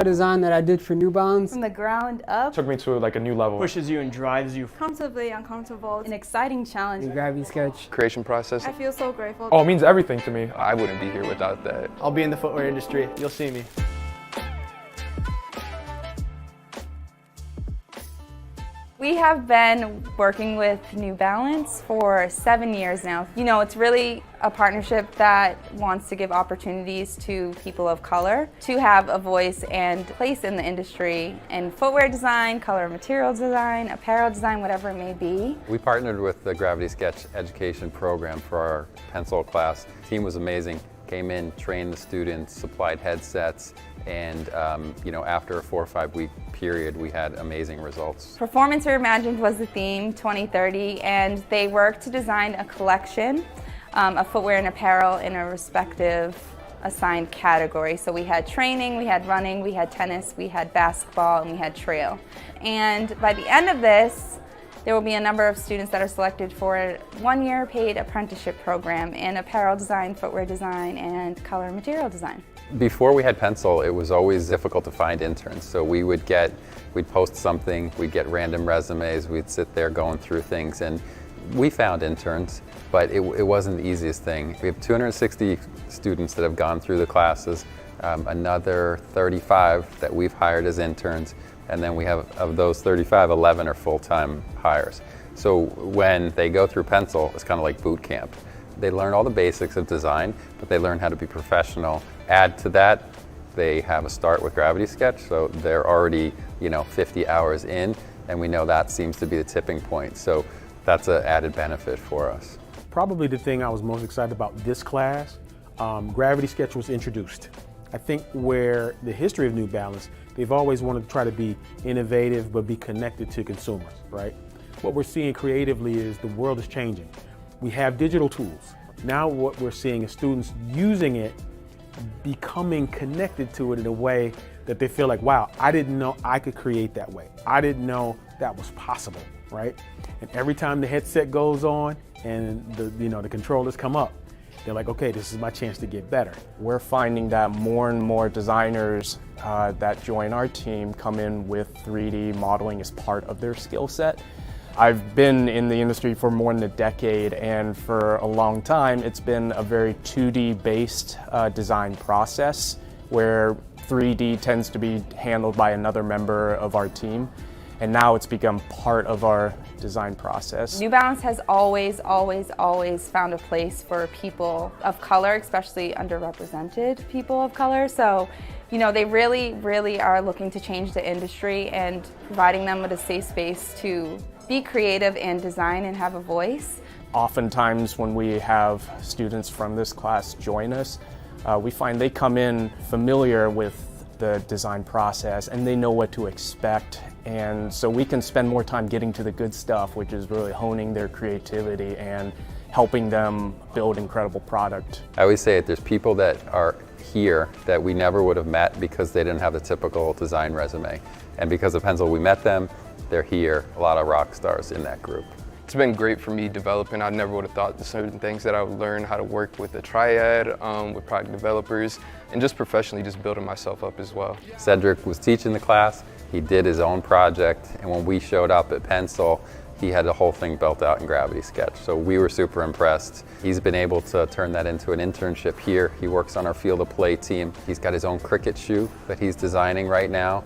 footwear design that I did for New Balance. From the ground up. Took me to like a new level. Pushes you and drives you. Comfortably uncomfortable. An exciting challenge. The gravity sketch. Creation process. I feel so grateful. Oh, it means everything to me. I wouldn't be here without that. I'll be in the footwear industry. You'll see me. We have been working with New Balance for 7 years now. You know, it's really a partnership that wants to give opportunities to people of color to have a voice and place in the industry in footwear design, color and material design, apparel design, whatever it may be. We partnered with the Gravity Sketch education program for our pencil class. The team was amazing. Came in, trained the students, supplied headsets, and after a 4 or 5 week period, we had amazing results. Performance Reimagined was the theme 2030, and they worked to design a collection of footwear and apparel in a respective assigned category. So we had training, we had running, we had tennis, we had basketball, and we had trail. And by the end of this, there will be a number of students that are selected for a 1-year paid apprenticeship program in apparel design, footwear design, and color and material design. Before we had pencil, it was always difficult to find interns. So we'd post something, we'd get random resumes, we'd sit there going through things, and we found interns, but it wasn't the easiest thing. We have 260 students that have gone through the classes, another 35 that we've hired as interns, and then we have, of those 35, 11 are full-time hires. So when they go through pencil, it's kind of like boot camp. They learn all the basics of design, but they learn how to be professional. Add to that, they have a start with Gravity Sketch, so they're already 50 hours in, and we know that seems to be the tipping point. So that's an added benefit for us. Probably the thing I was most excited about this class, Gravity Sketch was introduced. I think where the history of New Balance, they've always wanted to try to be innovative but be connected to consumers, right? What we're seeing creatively is the world is changing. We have digital tools. Now what we're seeing is students using it, becoming connected to it in a way that they feel like, wow, I didn't know I could create that way. I didn't know that was possible, right? And every time the headset goes on and the controllers come up, they're like, okay, this is my chance to get better. We're finding that more and more designers that join our team come in with 3D modeling as part of their skill set. I've been in the industry for more than a decade, and for a long time it's been a very 2D based design process where 3D tends to be handled by another member of our team, and now it's become part of our design process. New Balance has always found a place for people of color, especially underrepresented people of color. So, they really are looking to change the industry and providing them with a safe space to be creative and design and have a voice. Oftentimes when we have students from this class join us, we find they come in familiar with the design process and they know what to expect, and so we can spend more time getting to the good stuff, which is really honing their creativity and helping them build incredible product. I always say it, there's people that are here that we never would have met because they didn't have the typical design resume, and because of pencil we met them. They're here, a lot of rock stars in that group. It's been great for me developing. I never would have thought the certain things that I would learn, how to work with a triad, with product developers, and just professionally just building myself up as well. Cedric was teaching the class, he did his own project, and when we showed up at Pencil, he had the whole thing built out in Gravity Sketch. So we were super impressed. He's been able to turn that into an internship here. He works on our field of play team. He's got his own cricket shoe that he's designing right now.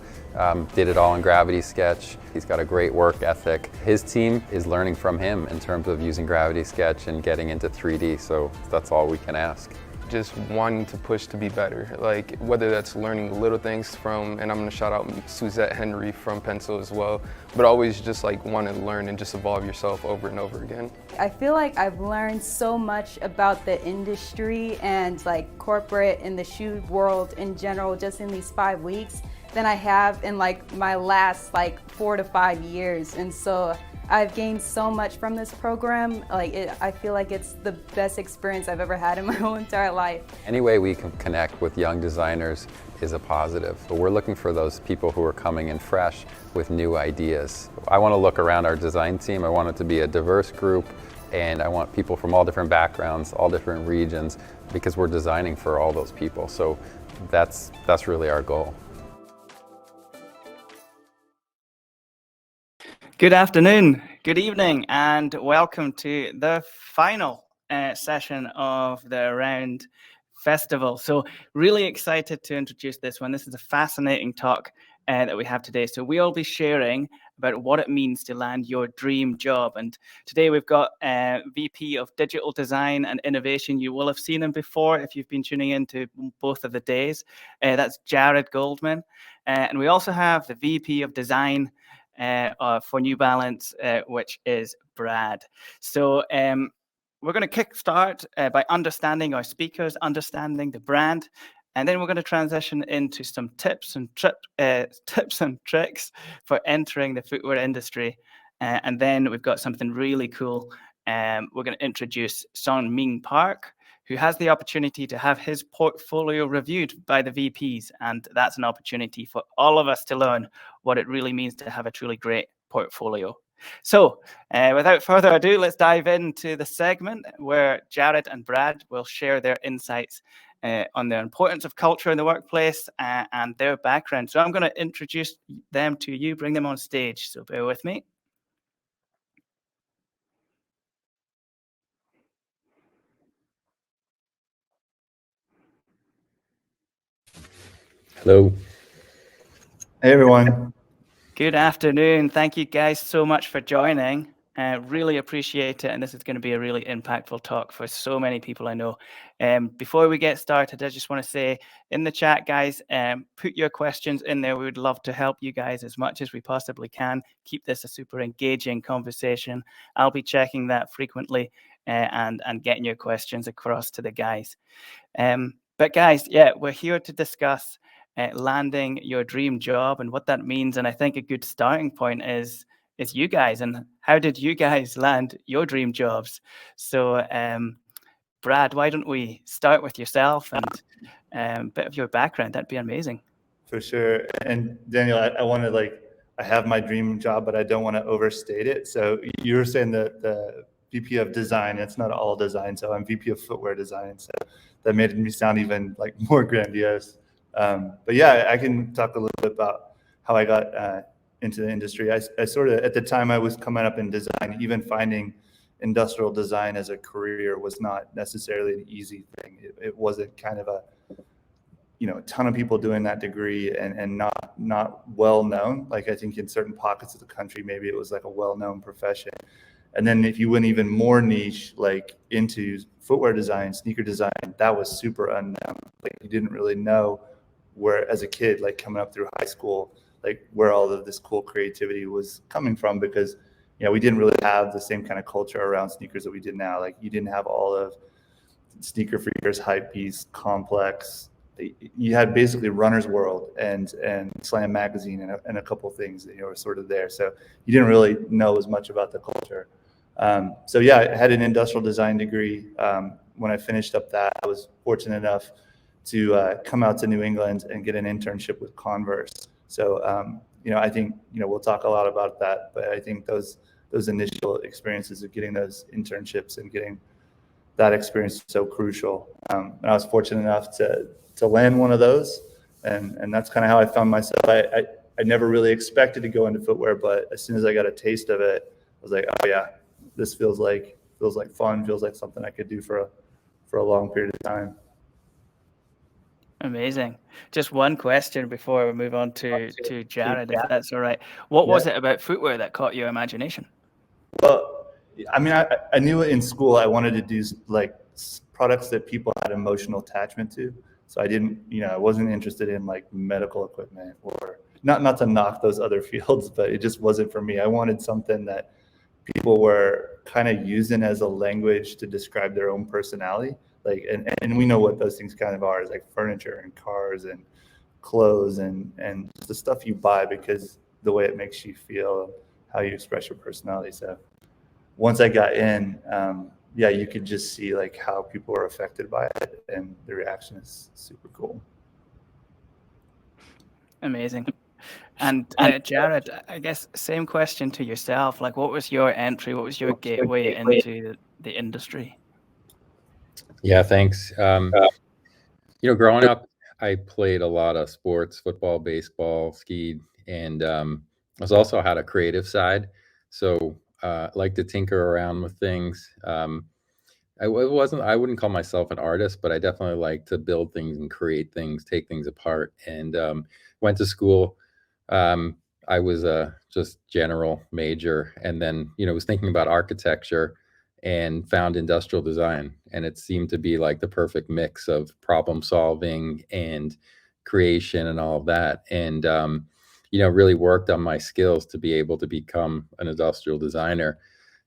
Did it all in Gravity Sketch. He's got a great work ethic. His team is learning from him in terms of using Gravity Sketch and getting into 3D, so that's all we can ask. Just wanting to push to be better, like whether that's learning little things from, and I'm going to shout out Suzette Henry from Pencil as well, but always just like want to learn and just evolve yourself over and over again. I feel like I've learned so much about the industry and like corporate and the shoe world in general just in these 5 weeks than I have in like my last 4 to 5 years, and so I've gained so much from this program. I feel like it's the best experience I've ever had in my whole entire life. Any way we can connect with young designers is a positive, but we're looking for those people who are coming in fresh with new ideas. I want to look around our design team. I want it to be a diverse group, and I want people from all different backgrounds, all different regions, because we're designing for all those people. So that's really our goal. Good afternoon, good evening, and welcome to the final session of the Round Festival. So really excited to introduce this one. This is a fascinating talk that we have today. So we'll be sharing about what it means to land your dream job. And today we've got VP of Digital Design and Innovation. You will have seen him before if you've been tuning into both of the days. That's Jared Goldman. And we also have the VP of Design for New Balance, which is Brad. So we're going to kickstart by understanding our speakers, understanding the brand, and then we're going to transition into some tips and tricks for entering the footwear industry. And then we've got something really cool. We're going to introduce Song Ming Park, who has the opportunity to have his portfolio reviewed by the VPs. And that's an opportunity for all of us to learn what it really means to have a truly great portfolio. So without further ado, let's dive into the segment where Jared and Brad will share their insights on the importance of culture in the workplace and their background. So I'm going to introduce them to you, bring them on stage. So bear with me. Hello. Hey, everyone. Good afternoon. Thank you guys so much for joining. Really appreciate it. And this is going to be a really impactful talk for so many people I know. Before we get started, I just want to say in the chat, guys, put your questions in there. We would love to help you guys as much as we possibly can. Keep this a super engaging conversation. I'll be checking that frequently and getting your questions across to the guys. But guys, yeah, we're here to discuss landing your dream job and what that means. And I think a good starting point is you guys, and how did you guys land your dream jobs? So Brad, why don't we start with yourself and a bit of your background? That'd be amazing. For sure. And Daniel, I want to I have my dream job, but I don't want to overstate it. So you were saying that the VP of design, it's not all design. So I'm VP of footwear design. So that made me sound even more grandiose. But yeah, I can talk a little bit about how I got into the industry. I sort of, at the time I was coming up in design, even finding industrial design as a career was not necessarily an easy thing. It wasn't kind of a ton of people doing that degree and not well known. Like I think in certain pockets of the country, maybe it was like a well-known profession. And then if you went even more niche, like into footwear design, sneaker design, that was super unknown. Like you didn't really know where, as a kid, like coming up through high school, like where all of this cool creativity was coming from, because we didn't really have the same kind of culture around sneakers that we did now. Like you didn't have all of Sneaker Freakers, Hypebeast, Complex. You had basically Runner's World and Slam Magazine and a couple things that were sort of there. So you didn't really know as much about the culture. So yeah, I had an industrial design degree. When I finished up that, I was fortunate enough to come out to New England and get an internship with Converse. So I think we'll talk a lot about that, but I think those initial experiences of getting those internships and getting that experience is so crucial. And I was fortunate enough to land one of those, and that's kind of how I found myself. I never really expected to go into footwear, but as soon as I got a taste of it, I was like, oh yeah, this feels like fun, feels like something I could do for a long period of time. Amazing. Just one question before we move on to Jared, if that's all right. What was it about footwear that caught your imagination? Well, I mean, I knew in school I wanted to do like products that people had emotional attachment to. So I didn't, I wasn't interested in like medical equipment, or not to knock those other fields, but it just wasn't for me. I wanted something that people were kind of using as a language to describe their own personality. Like, and we know what those things kind of are, is like furniture and cars and clothes and the stuff you buy because the way it makes you feel, how you express your personality. So once I got in, you could just see like how people are affected by it, and the reaction is super cool. Amazing. And Jared, I guess same question to yourself. Like, what was your entry? What was your gateway into the industry? Yeah, thanks. Growing up, I played a lot of sports, football, baseball, skied, and I was also had a creative side. So I like to tinker around with things. I wouldn't call myself an artist, but I definitely like to build things and create things, take things apart. And went to school. I was a just general major, and then was thinking about architecture and found industrial design, and it seemed to be like the perfect mix of problem solving and creation and all of that. And really worked on my skills to be able to become an industrial designer.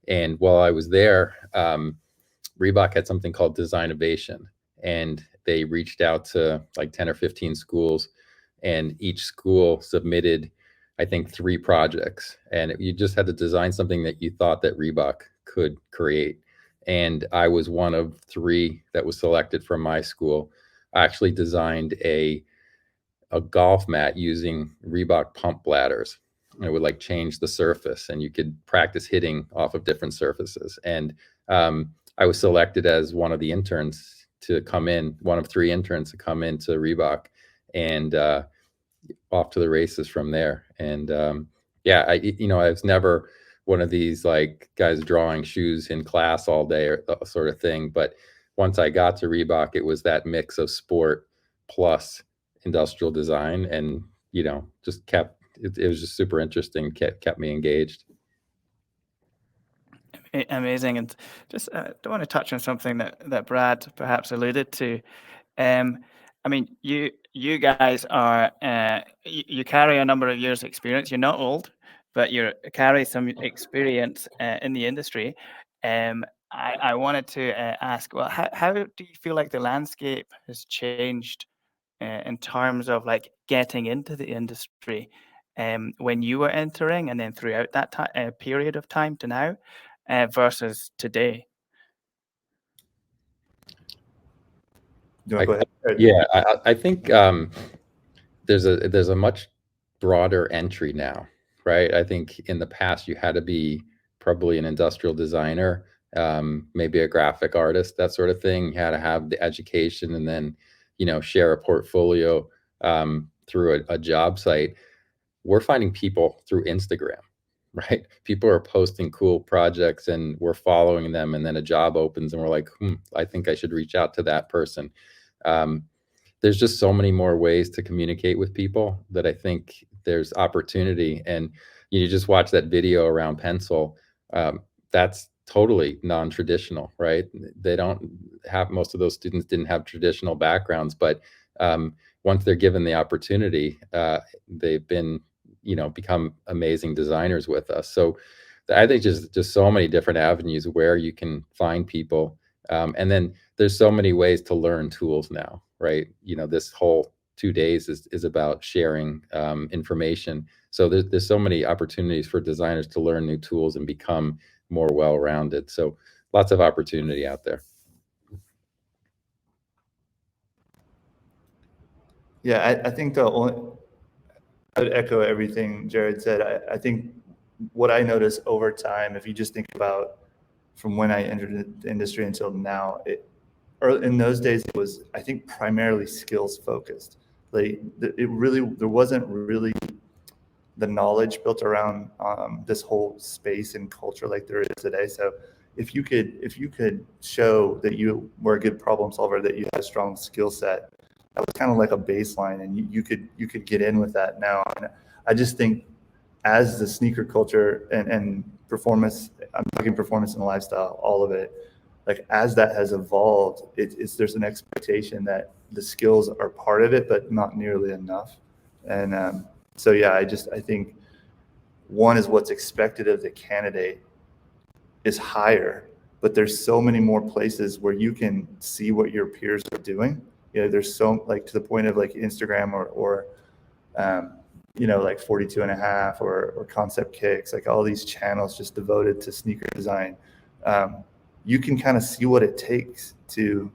And while I was there, Reebok had something called Designovation, and they reached out to like 10 or 15 schools, and each school submitted, I think, 3 projects, and you just had to design something that you thought that Reebok could create. And I was one of 3 that was selected from my school. I actually designed a golf mat using Reebok pump bladders. It would like change the surface, and you could practice hitting off of different surfaces. And I was selected as one of the interns to come in, one of 3 interns to come into Reebok, and off to the races from there. And I was never one of these like guys drawing shoes in class all day or sort of thing. But once I got to Reebok, it was that mix of sport plus industrial design, and just it was just super interesting, kept me engaged. Amazing. And just don't want to touch on something that Brad perhaps alluded to. I mean, you guys are you carry a number of years experience. You're not old, but you carry some experience in the industry. I wanted to ask, well, how do you feel like the landscape has changed in terms of like getting into the industry when you were entering, and then throughout that period of time to now versus today? Do you want to go ahead? Yeah, I think there's a much broader entry now, right? I think in the past you had to be probably an industrial designer, maybe a graphic artist, that sort of thing. You had to have the education, and then share a portfolio through a job site. We're finding people through Instagram, right? People are posting cool projects, and we're following them, and then a job opens, and we're like, I think I should reach out to that person. There's just so many more ways to communicate with people that I think there's opportunity. And you just watch that video around pencil. That's totally non-traditional, right? They don't have, most of those students didn't have traditional backgrounds, but once they're given the opportunity, they've been, become amazing designers with us. So I think just so many different avenues where you can find people. And then there's so many ways to learn tools now, right? This whole 2 days is about sharing information. So there's so many opportunities for designers to learn new tools and become more well-rounded. So lots of opportunity out there. Yeah, I think I would echo everything Jared said. I think what I noticed over time, if you just think about from when I entered the industry until now, in those days it was, I think, primarily skills focused. Like there wasn't really the knowledge built around this whole space and culture like there is today. So if you could show that you were a good problem solver, that you had a strong skill set, that was kind of like a baseline, and you could get in with that now. And I just think as the sneaker culture and performance, I'm talking performance and lifestyle, all of it, like as that has evolved, there's an expectation that the skills are part of it, but not nearly enough. And so yeah, I think one is what's expected of the candidate is higher, but there's so many more places where you can see what your peers are doing. There's so, like, to the point of like Instagram or like 42 and a half or Concept Kicks, like all these channels just devoted to sneaker design. You can kind of see what it takes to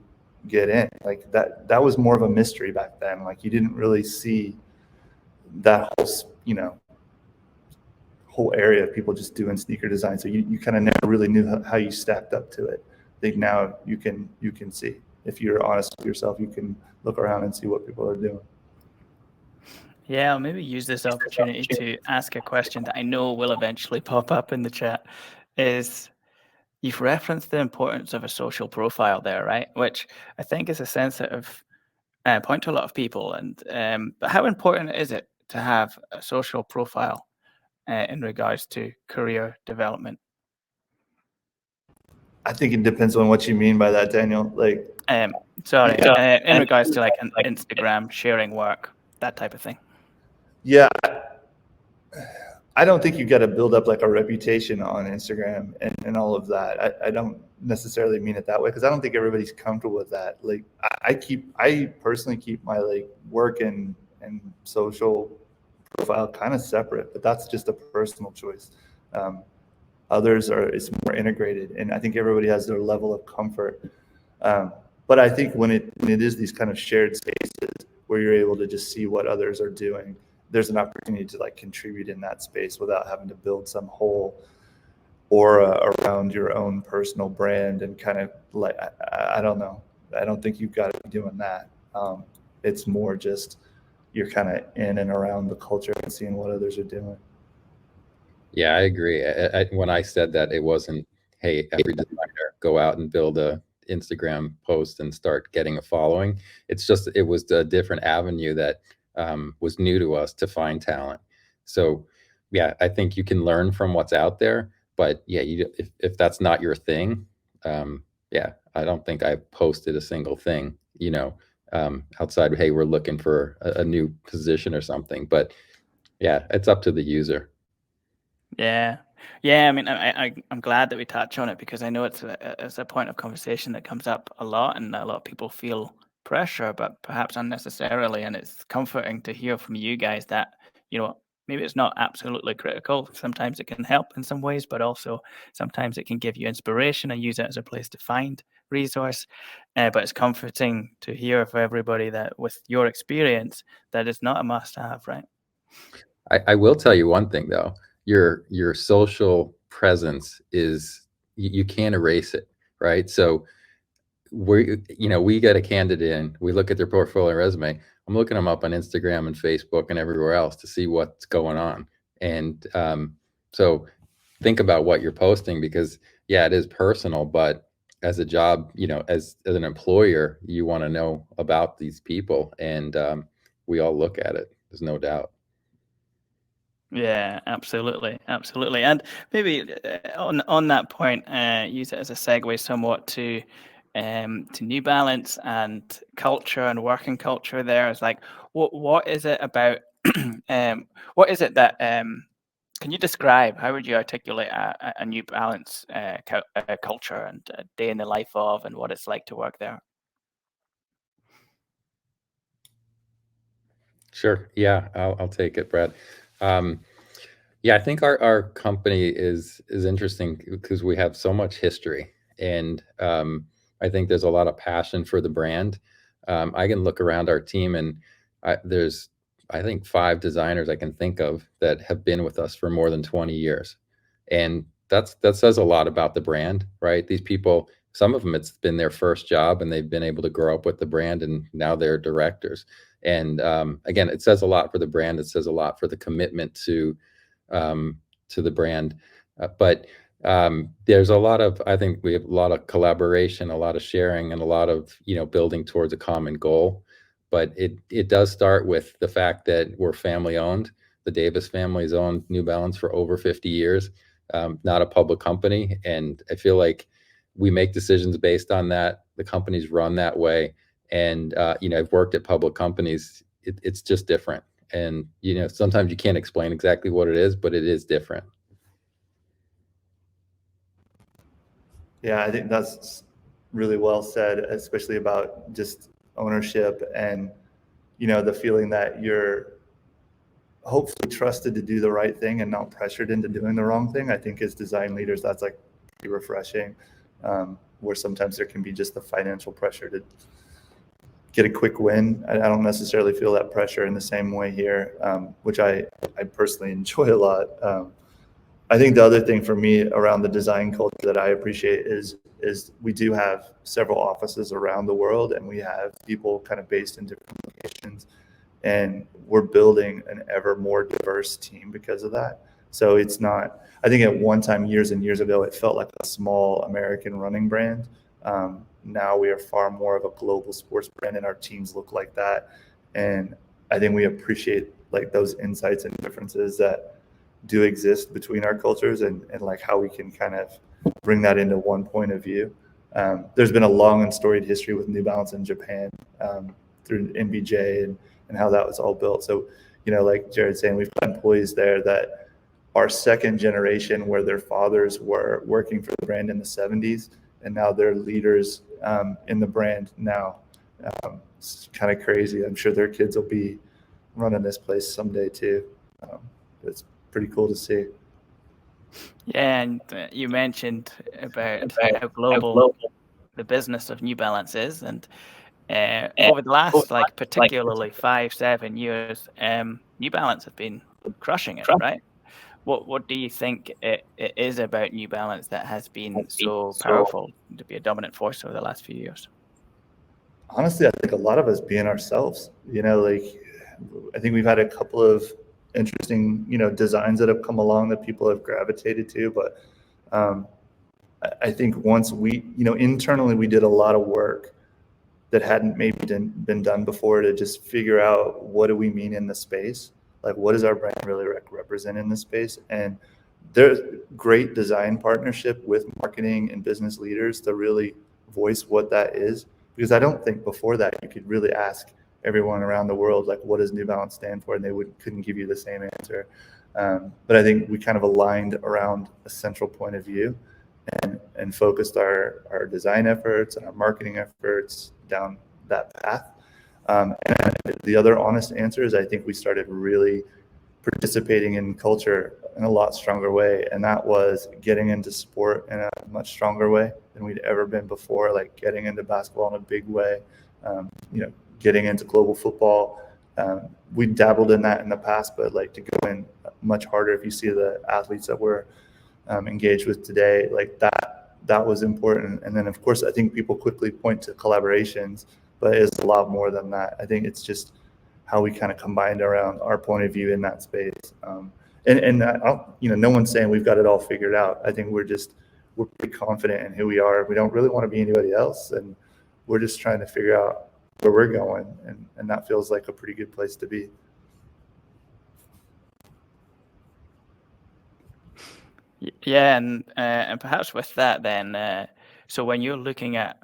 get in. Like that was more of a mystery back then. Like you didn't really see that whole area of people just doing sneaker design. So you kind of never really knew how you stacked up to it. I think now you can see. If you're honest with yourself, you can look around and see what people are doing. Yeah, I'll maybe use this opportunity to ask a question that I know will eventually pop up in the chat. Is you've referenced the importance of a social profile there, right? Which I think is a sensitive point to a lot of people. And but how important is it to have a social profile in regards to career development? I think it depends on what you mean by that, Daniel. Like, Sorry, in regards to like an Instagram sharing work, that type of thing. yeah, I don't think you got to build up like a reputation on Instagram and all of that. I don't necessarily mean it that way because I don't think everybody's comfortable with that. Like I personally keep my like work and social profile kind of separate, but that's just a personal choice. Others it's more integrated, and I think everybody has their level of comfort. But I think when it is these kind of shared spaces where you're able to just see what others are doing, there's an opportunity to like contribute in that space without having to build some whole aura around your own personal brand and kind of like, I don't know. I don't think you've got to be doing that. It's more just you're kind of in and around the culture and seeing what others are doing. Yeah, I agree. When I said that, it wasn't, hey, every designer go out and build a Instagram post and start getting a following. It's just, it was a different avenue that was new to us to find talent. So yeah, I think you can learn from what's out there, but yeah, if that's not your thing, yeah, I don't think I posted a single thing, outside of, hey, we're looking for a new position or something. But yeah, it's up to the user. Yeah. I mean, I'm glad that we touch on it because I know it's a point of conversation that comes up a lot, and a lot of people feel pressure, but perhaps unnecessarily. And it's comforting to hear from you guys that, maybe it's not absolutely critical. Sometimes it can help in some ways, but also sometimes it can give you inspiration and use it as a place to find resource. But it's comforting to hear for everybody that with your experience, that it's not a must-have, right? I will tell you one thing though. Your social presence is, you can't erase it, right? So we get a candidate in, we look at their portfolio and resume. I'm looking them up on Instagram and Facebook and everywhere else to see what's going on. And so think about what you're posting, because yeah, it is personal, but as a job, as an employer, you want to know about these people, and we all look at it. There's no doubt. Yeah, absolutely. And maybe on that point, use it as a segue somewhat to New Balance and culture and working culture. There is like, what is it about? What is it that can you describe? How would you articulate a New Balance culture and a day in the life of, and what it's like to work there? Sure. Yeah, I'll take it, Brad. Yeah, I think our company is interesting because we have so much history, and I think there's a lot of passion for the brand. I can look around our team, and there's, I think, 5 designers I can think of that have been with us for more than 20 years, and that says a lot about the brand, right? These people, some of them, it's been their first job, and they've been able to grow up with the brand, and now they're directors. And again, it says a lot for the brand. It says a lot for the commitment to the brand. But there's a lot of, I think we have a lot of collaboration, a lot of sharing, and a lot of, building towards a common goal. But it does start with the fact that we're family owned. The Davis family's owned New Balance for over 50 years, not a public company. And I feel like we make decisions based on that. The company's run that way. And, I've worked at public companies. It's just different. And, sometimes you can't explain exactly what it is, but it is different. Yeah, I think that's really well said, especially about just ownership and, the feeling that you're hopefully trusted to do the right thing and not pressured into doing the wrong thing. I think as design leaders, that's like pretty refreshing, where sometimes there can be just the financial pressure to get a quick win. I don't necessarily feel that pressure in the same way here, which I personally enjoy a lot. I think the other thing for me around the design culture that I appreciate is we do have several offices around the world, and we have people kind of based in different locations. And we're building an ever more diverse team because of that. So it's not, I think at one time, years and years ago, it felt like a small American running brand. Now we are far more of a global sports brand, and our teams look like that. And I think we appreciate like those insights and differences that do exist between our cultures, and like how we can kind of bring that into one point of view. There's been a long and storied history with New Balance in Japan, through NBJ and how that was all built. So, you know, like Jared's saying, we've got employees there that are second generation, where their fathers were working for the brand in the 70s, and now they're leaders in the brand now. It's kind of crazy. I'm sure their kids will be running this place someday too. It's pretty cool to see. Yeah, and you mentioned about how global the business of New Balance is, and over the last, like, particularly 5-7 years, New Balance have been crushing it, right? What do you think it is about New Balance that has been so powerful to be a dominant force over the last few years? Honestly, I think a lot of us being ourselves. You know, like, I think we've had a couple of interesting, you know, designs that have come along that people have gravitated to, but I think once we, you know, internally we did a lot of work that hadn't maybe been done before to just figure out what do we mean in the space, like what does our brand really represent in the space. And there's great design partnership with marketing and business leaders to really voice what that is, because I don't think before that you could really ask everyone around the world, like, what does New Balance stand for? And they couldn't give you the same answer. But I think we kind of aligned around a central point of view and focused our design efforts and our marketing efforts down that path. And the other honest answer is I think we started really participating in culture in a lot stronger way. And that was getting into sport in a much stronger way than we'd ever been before, like getting into basketball in a big way, you know, getting into global football. We dabbled in that in the past, but like to go in much harder. If you see the athletes that we're engaged with today, like that was important. And then of course, I think people quickly point to collaborations, but it's a lot more than that. I think it's just how we kind of combined around our point of view in that space. And you know, no one's saying we've got it all figured out. I think we're pretty confident in who we are. We don't really want to be anybody else, and we're just trying to figure out where we're going, and that feels like a pretty good place to be. Yeah, and perhaps with that then, so when you're looking at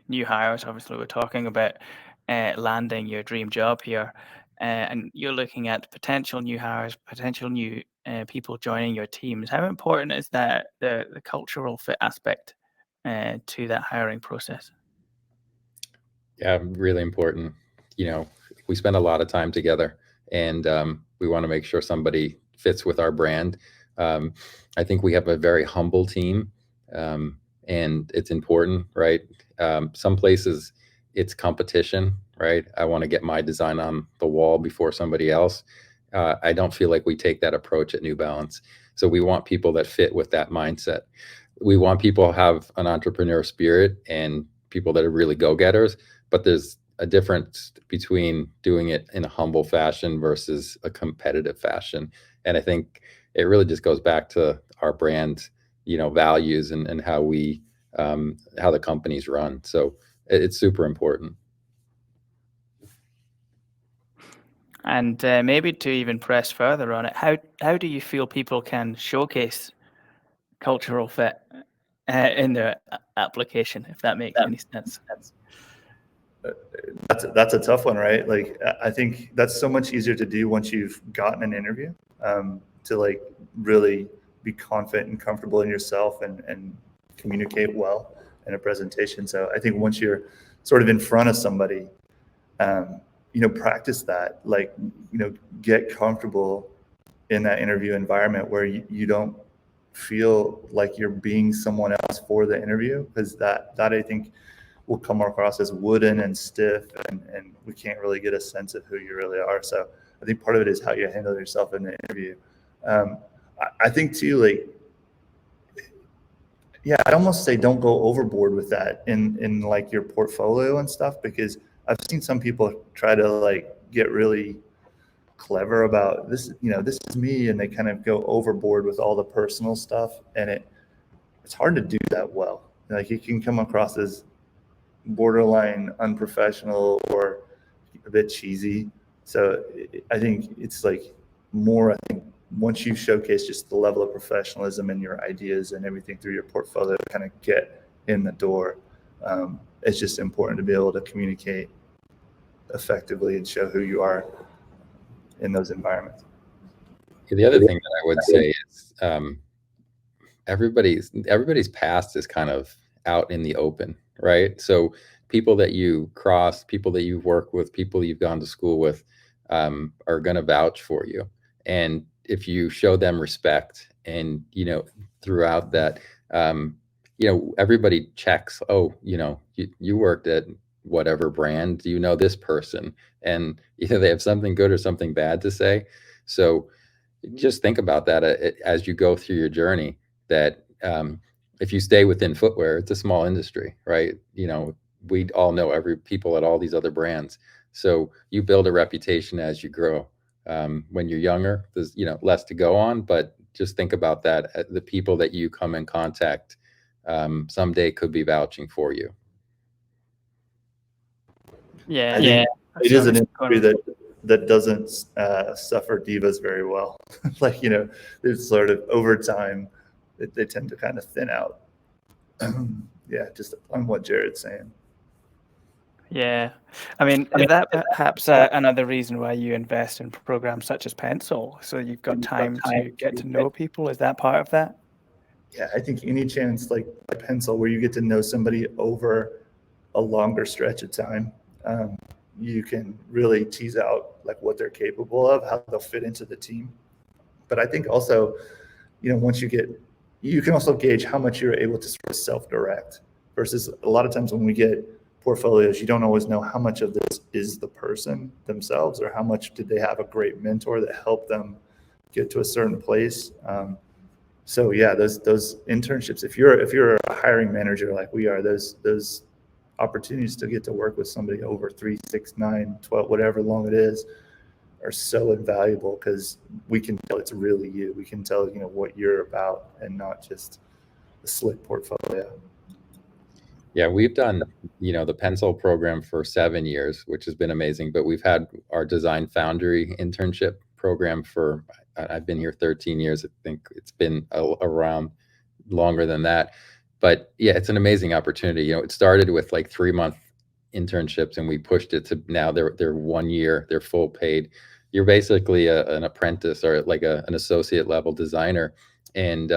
new hires, obviously we're talking about landing your dream job here, and you're looking at potential new hires, potential new people joining your teams. How important is that, the cultural fit aspect to that hiring process? Yeah, really important. You know, we spend a lot of time together, and we want to make sure somebody fits with our brand. I think we have a very humble team, and it's important, right? Some places it's competition, right? I want to get my design on the wall before somebody else. I don't feel like we take that approach at New Balance. So we want people that fit with that mindset. We want people to have an entrepreneur spirit and people that are really go-getters, but there's a difference between doing it in a humble fashion versus a competitive fashion. And I think it really just goes back to our brand, you know, values and how we, how the company's run. So it's super important. And maybe to even press further on it, how do you feel people can showcase cultural fit in their application, if that makes any sense? That's a tough one, right? Like, I think that's so much easier to do once you've gotten an interview, to like really be confident and comfortable in yourself and communicate well in a presentation. So I think once you're sort of in front of somebody, you know, practice that, like, you know, get comfortable in that interview environment where you don't feel like you're being someone else for the interview, because that I think will come across as wooden and stiff, and we can't really get a sense of who you really are. So I think part of it is how you handle yourself in the interview. I think too, like, yeah, I'd almost say don't go overboard with that in like your portfolio and stuff, because I've seen some people try to like get really clever about this, this is me, and they kind of go overboard with all the personal stuff, and it's hard to do that well. Like, you can come across as borderline unprofessional or a bit cheesy. So I think it's like more, I think once you showcase just the level of professionalism and your ideas and everything through your portfolio kind of get in the door, it's just important to be able to communicate effectively and show who you are in those environments. The other thing that I would say is everybody's past is kind of out in the open, right? So people that you cross, people that you've worked with, people you've gone to school with are going to vouch for you. And if you show them respect and, throughout that, everybody checks, oh, you worked at whatever brand, do you know this person? And either they have something good or something bad to say. So just think about that as you go through your journey, that if you stay within footwear, it's a small industry, right? We all know people at all these other brands. So you build a reputation as you grow. When you're younger, there's less to go on, but just think about that. The people that you come in contact someday could be vouching for you. Yeah, it is an industry that doesn't suffer divas very well. Like, it's sort of over time they tend to kind of thin out. Yeah, just on what Jared's saying. Yeah, I mean, is that perhaps another reason why you invest in programs such as Pencil? So you've got time to get to know people. Is that part of that? Yeah, I think any chance like Pencil where you get to know somebody over a longer stretch of time, you can really tease out like what they're capable of, how they'll fit into the team. But I think also, once you can also gauge how much you're able to sort of self-direct, versus a lot of times when we get portfolios, you don't always know how much of this is the person themselves or how much did they have a great mentor that helped them get to a certain place. So yeah, those internships, if you're a hiring manager like we are, those opportunities to get to work with somebody over 3, 6, 9, 12, whatever long it is, are so invaluable, because we can tell it's really you. We can tell what you're about and not just a slick portfolio. Yeah, we've done, the Pencil program for 7 years, which has been amazing. But we've had our Design Foundry internship program I've been here 13 years. I think it's been around longer than that. But yeah, it's an amazing opportunity. It started with like 3-month internships, and we pushed it to now they're 1 year, they're full paid. You're basically an apprentice or like an associate level designer. And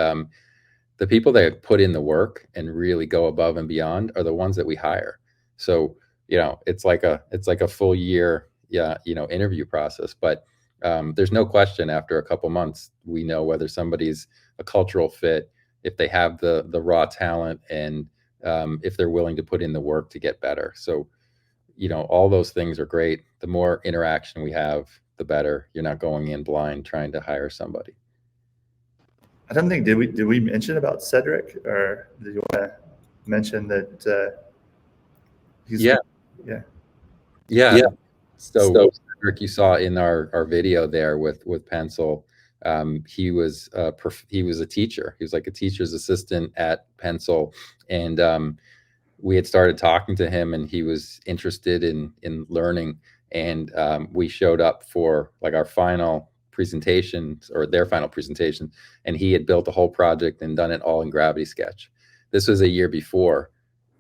the people that put in the work and really go above and beyond are the ones that we hire. So, it's like a full year, interview process. But there's no question after a couple months, we know whether somebody's a cultural fit, if they have the raw talent, and if they're willing to put in the work to get better. So, all those things are great. The more interaction we have, the better. You're not going in blind trying to hire somebody. I don't think, did we mention about Cedric, or did you want to mention that he's Yeah. So Cedric, you saw in our video there with Pencil, he was a teacher. He was like a teacher's assistant at Pencil, and we had started talking to him, and he was interested in learning, and we showed up for like our final presentation, or their final presentation, and he had built a whole project and done it all in Gravity Sketch. This was a year before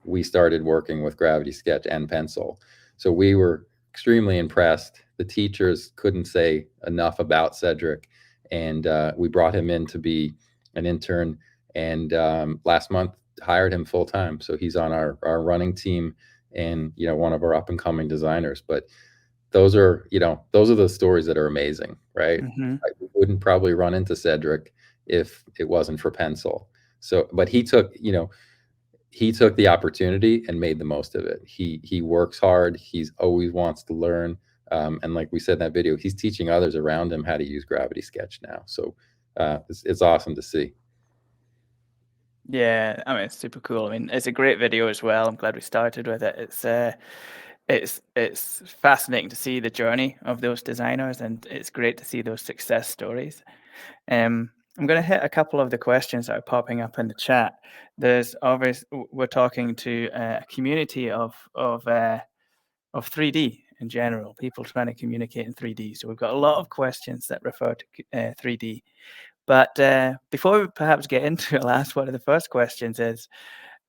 we started working with Gravity Sketch and Pencil. So we were extremely impressed. The teachers couldn't say enough about Cedric, and we brought him in to be an intern, and last month hired him full time. So he's on our running team, and one of our up and coming designers. But those are the stories that are amazing, right? Mm-hmm. I wouldn't probably run into Cedric if it wasn't for Pencil. So, but he took the opportunity and made the most of it. He works hard. He's always wants to learn. And like we said in that video, he's teaching others around him how to use Gravity Sketch now. So it's awesome to see. Yeah, I mean, it's super cool. I mean, it's a great video as well. I'm glad we started with it. it's fascinating to see the journey of those designers, and it's great to see those success stories. I'm going to hit a couple of the questions that are popping up in the chat. We're talking to a community of 3D in general, people trying to communicate in 3D. So we've got a lot of questions that refer to 3D. But before we perhaps get into it, I'll ask one of the first questions is,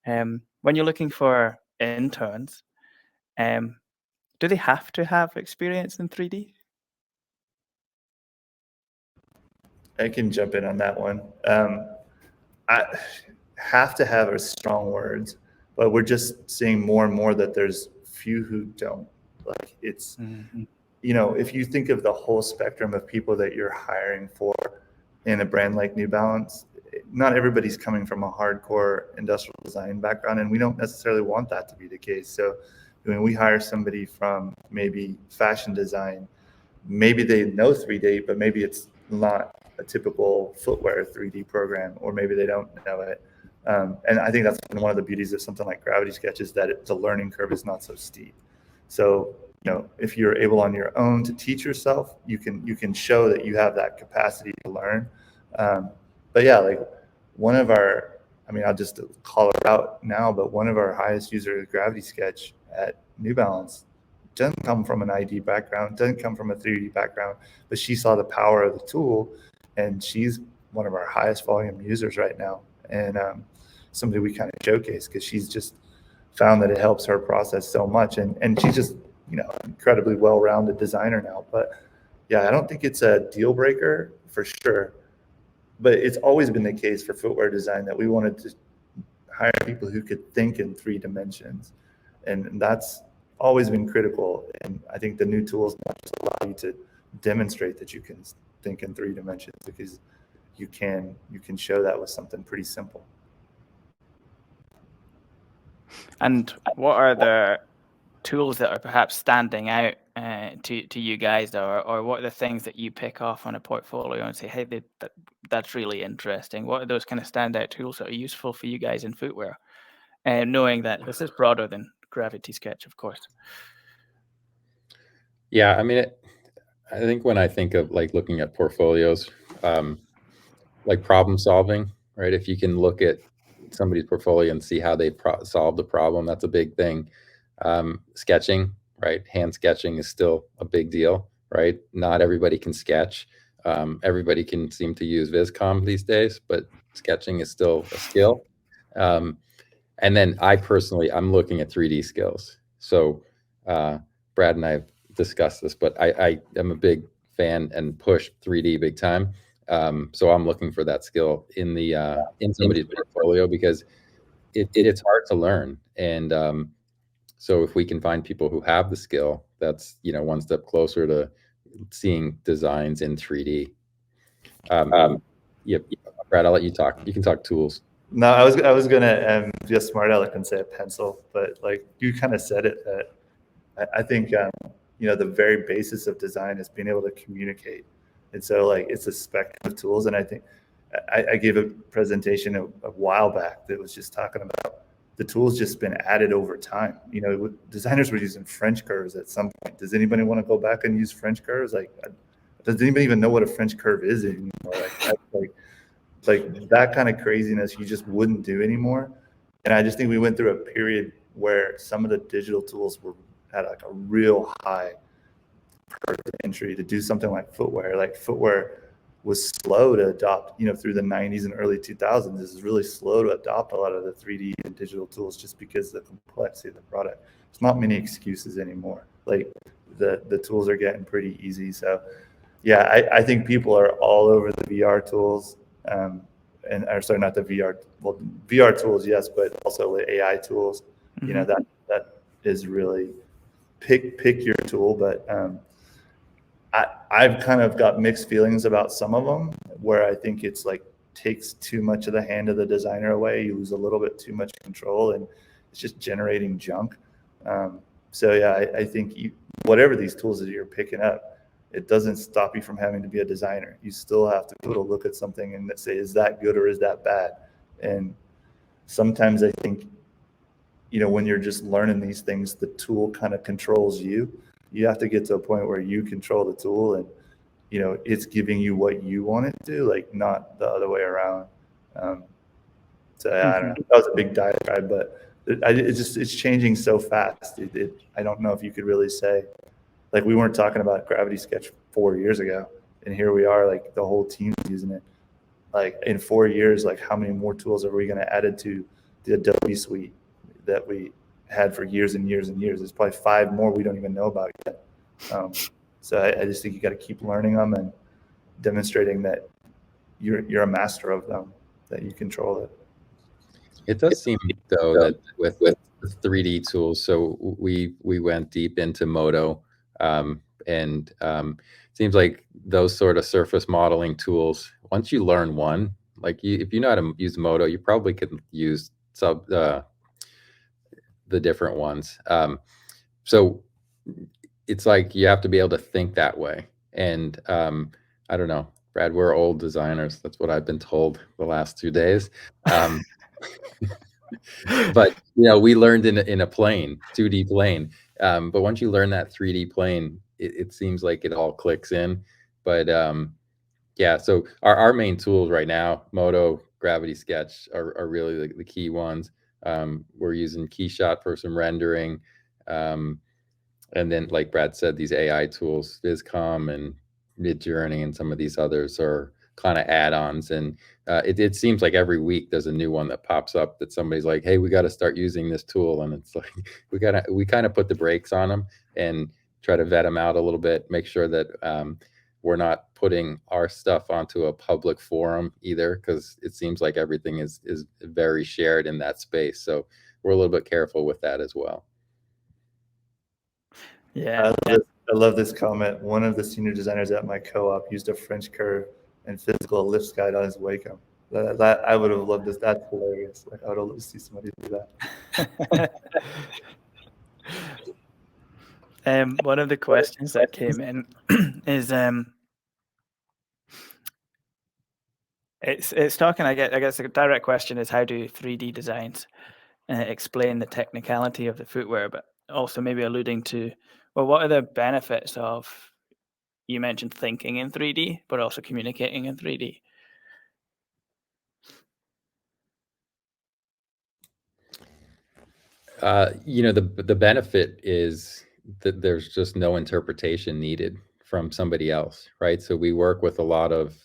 when you're looking for interns, do they have to have experience in 3D? I can jump in on that one. I have to have are strong words, but we're just seeing more and more that there's few who don't. Like it's, you know, if you think of the whole spectrum of people that you're hiring for in a brand like New Balance, not everybody's coming from a hardcore industrial design background, and we don't necessarily want that to be the case. So when we hire somebody from maybe fashion design, maybe they know 3D, but maybe it's not a typical footwear 3D program, or maybe they don't know it. And I think that's one of the beauties of something like Gravity Sketch, is that the learning curve is not so steep. So, you know, if you're able on your own to teach yourself, you can show that you have that capacity to learn. But yeah, like one of our, I mean, I'll just call her out now, but one of our highest users of Gravity Sketch at New Balance doesn't come from an ID background, doesn't come from a 3D background, but she saw the power of the tool, and she's one of our highest volume users right now. And somebody we kind of showcase, because she's just found that it helps her process so much. And she's just, you know, incredibly well-rounded designer now. But yeah, I don't think it's a deal breaker for sure. But it's always been the case for footwear design that we wanted to hire people who could think in 3 dimensions. And that's always been critical. And I think the new tools now just allow you to demonstrate that you can think in 3 dimensions, because you can show that with something pretty simple. And what are the tools that are perhaps standing out to you guys, or what are the things that you pick off on a portfolio and say, hey, that's really interesting? What are those kind of standout tools that are useful for you guys in footwear? And knowing that this is broader than Gravity Sketch, of course. Yeah, I mean, I think when I think of like looking at portfolios, like problem solving, right? If you can look at somebody's portfolio and see how they solve the problem, that's a big thing. Sketching, right? Hand sketching is still a big deal, right? Not everybody can sketch. Everybody can seem to use Viscom these days, but sketching is still a skill. And then I'm looking at 3D skills. So Brad and I have discussed this, but I am a big fan and push 3D big time. So I'm looking for that skill in somebody's portfolio, because it's hard to learn. And so if we can find people who have the skill, that's, you know, one step closer to seeing designs in 3D. Yep, Brad, I'll let you talk. You can talk tools. No, I was gonna be a smart aleck and say a pencil, but like you kind of said it, that I think you know, the very basis of design is being able to communicate. And so like it's a spectrum of tools. And I think I gave a presentation a while back that was just talking about the tools just been added over time. You know, designers were using French curves at some point. Does anybody want to go back and use French curves? Like, does anybody even know what a French curve is anymore? Like that kind of craziness you just wouldn't do anymore. And I just think we went through a period where some of the digital tools had like a real high per entry to do something like footwear. Like footwear was slow to adopt, you know, through the 90s and early 2000s. This is really slow to adopt a lot of the 3D and digital tools, just because of the complexity of the product. There's not many excuses anymore. Like the tools are getting pretty easy. So yeah, I think people are all over the VR tools. Sorry, not the VR. Well, VR tools, yes, but also the AI tools. Mm-hmm. You know, that is really pick your tool. But I've kind of got mixed feelings about some of them, where I think it's like takes too much of the hand of the designer away. You lose a little bit too much control, and it's just generating junk. So yeah, I think whatever these tools that you're picking up, it doesn't stop you from having to be a designer. You still have to be able to look at something and say, is that good or is that bad? And sometimes I think when you're just learning these things, the tool kind of controls you. You have to get to a point where you control the tool and, it's giving you what you want it to do, like not the other way around. So I don't know. That was a big diatribe, but it's changing so fast. I don't know if you could really say, like, we weren't talking about Gravity Sketch 4 years ago, and here we are, like the whole team's using it. Like in 4 years, like how many more tools are we going to add to the Adobe suite that we had for years and years and years? There's probably 5 more we don't even know about yet. So I just think you got to keep learning them and demonstrating that you're a master of them, that you control it. It does seem though that with 3D tools, so we went deep into Modo, and seems like those sort of surface modeling tools, once you learn one, like if you know how to use Modo, you probably could use the different ones. So it's like you have to be able to think that way. And I don't know, Brad, we're old designers. That's what I've been told the last 2 days. But we learned in a plane, 2D plane. But once you learn that 3D plane, it seems like it all clicks in. But yeah, so our main tools right now, Modo, Gravity Sketch, are really the key ones. We're using KeyShot for some rendering. And then, like Brad said, these AI tools, Viscom and Midjourney, and some of these others are kind of add-ons. And it seems like every week there's a new one that pops up that somebody's like, hey, we got to start using this tool. And it's like, we kind of put the brakes on them and try to vet them out a little bit, make sure that we're not putting our stuff onto a public forum either, because it seems like everything is very shared in that space. So we're a little bit careful with that as well. Yeah. I love this comment. One of the senior designers at my co-op used a French curve and physical ellipse guide on his Wacom. That I would have loved this. That's hilarious. Like, I would have loved to see somebody do that. One of the questions that came in is it's talking. I guess a direct question is, how do 3D designs explain the technicality of the footwear, but also maybe alluding to, well, what are the benefits of, you mentioned thinking in 3D, but also communicating in 3D? The benefit is that there's just no interpretation needed from somebody else, right? So we work with a lot of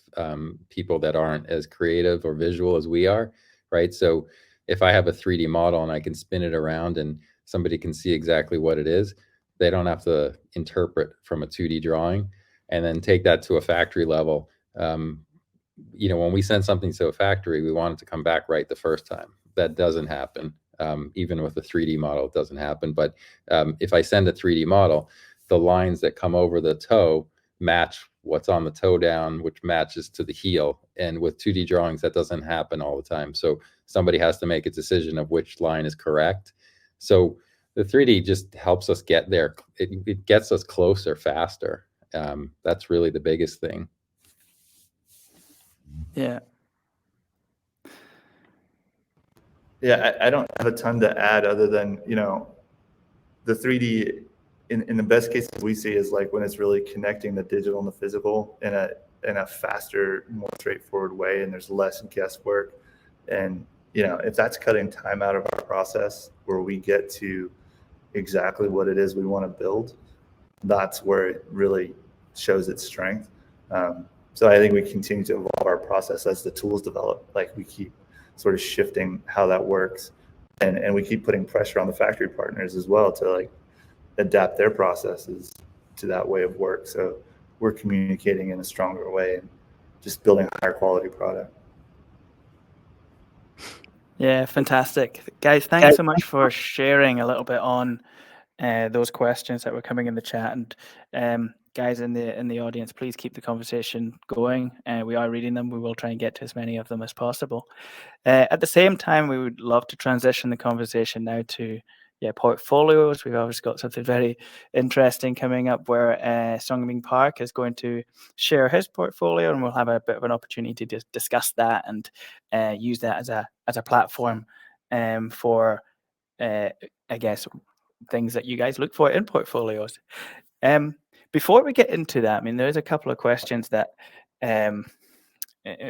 people that aren't as creative or visual as we are, right? So if I have a 3D model and I can spin it around and somebody can see exactly what it is, they don't have to interpret from a 2D drawing and then take that to a factory level. When we send something to a factory, we want it to come back right the first time. That doesn't happen. Even with a 3D model, it doesn't happen. But if I send a 3D model, the lines that come over the toe match what's on the toe down, which matches to the heel. And with 2D drawings, that doesn't happen all the time. So somebody has to make a decision of which line is correct. So the 3D just helps us get there. It gets us closer faster. That's really the biggest thing. Yeah. Yeah, I don't have a ton to add other than, the 3D in the best cases we see is like when it's really connecting the digital and the physical in a faster, more straightforward way, and there's less guesswork. And, if that's cutting time out of our process where we get to exactly what it is we want to build, that's where it really shows its strength. So I think we continue to evolve our process as the tools develop. Like, we keep sort of shifting how that works, and we keep putting pressure on the factory partners as well to like adapt their processes to that way of work. So we're communicating in a stronger way and just building a higher quality product. Yeah, fantastic. Guys, thanks so much for sharing a little bit on those questions that were coming in the chat. And guys in the audience, please keep the conversation going. We are reading them. We will try and get to as many of them as possible. At the same time, we would love to transition the conversation now to portfolios. We've obviously got something very interesting coming up where Songming Park is going to share his portfolio, and we'll have a bit of an opportunity to discuss that and use that as a platform for I guess, things that you guys look for in portfolios. Before we get into that, I mean, there's a couple of questions that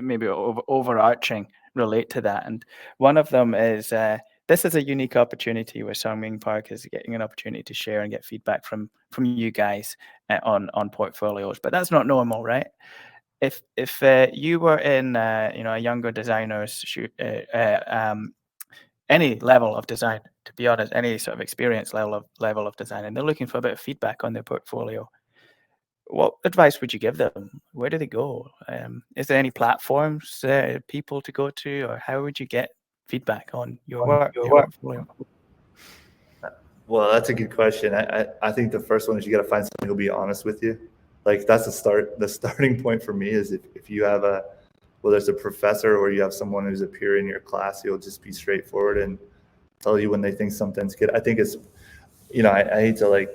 maybe overarching relate to that. And one of them is, this is a unique opportunity where Songming Park is getting an opportunity to share and get feedback from you guys on portfolios. But that's not normal, right? If you were in a younger designer's any level of design, to be honest, any sort of experience level of design, and they're looking for a bit of feedback on their portfolio, what advice would you give them? Where do they go? Is there any platforms, people to go to, or how would you get feedback on your work, your portfolio? Well, that's a good question. I think the first one is you got to find someone who'll be honest with you. Like that's the starting point for me is if you have whether it's a professor or you have someone who's a peer in your class, he'll just be straightforward and tell you when they think something's good. I think it's, I hate to like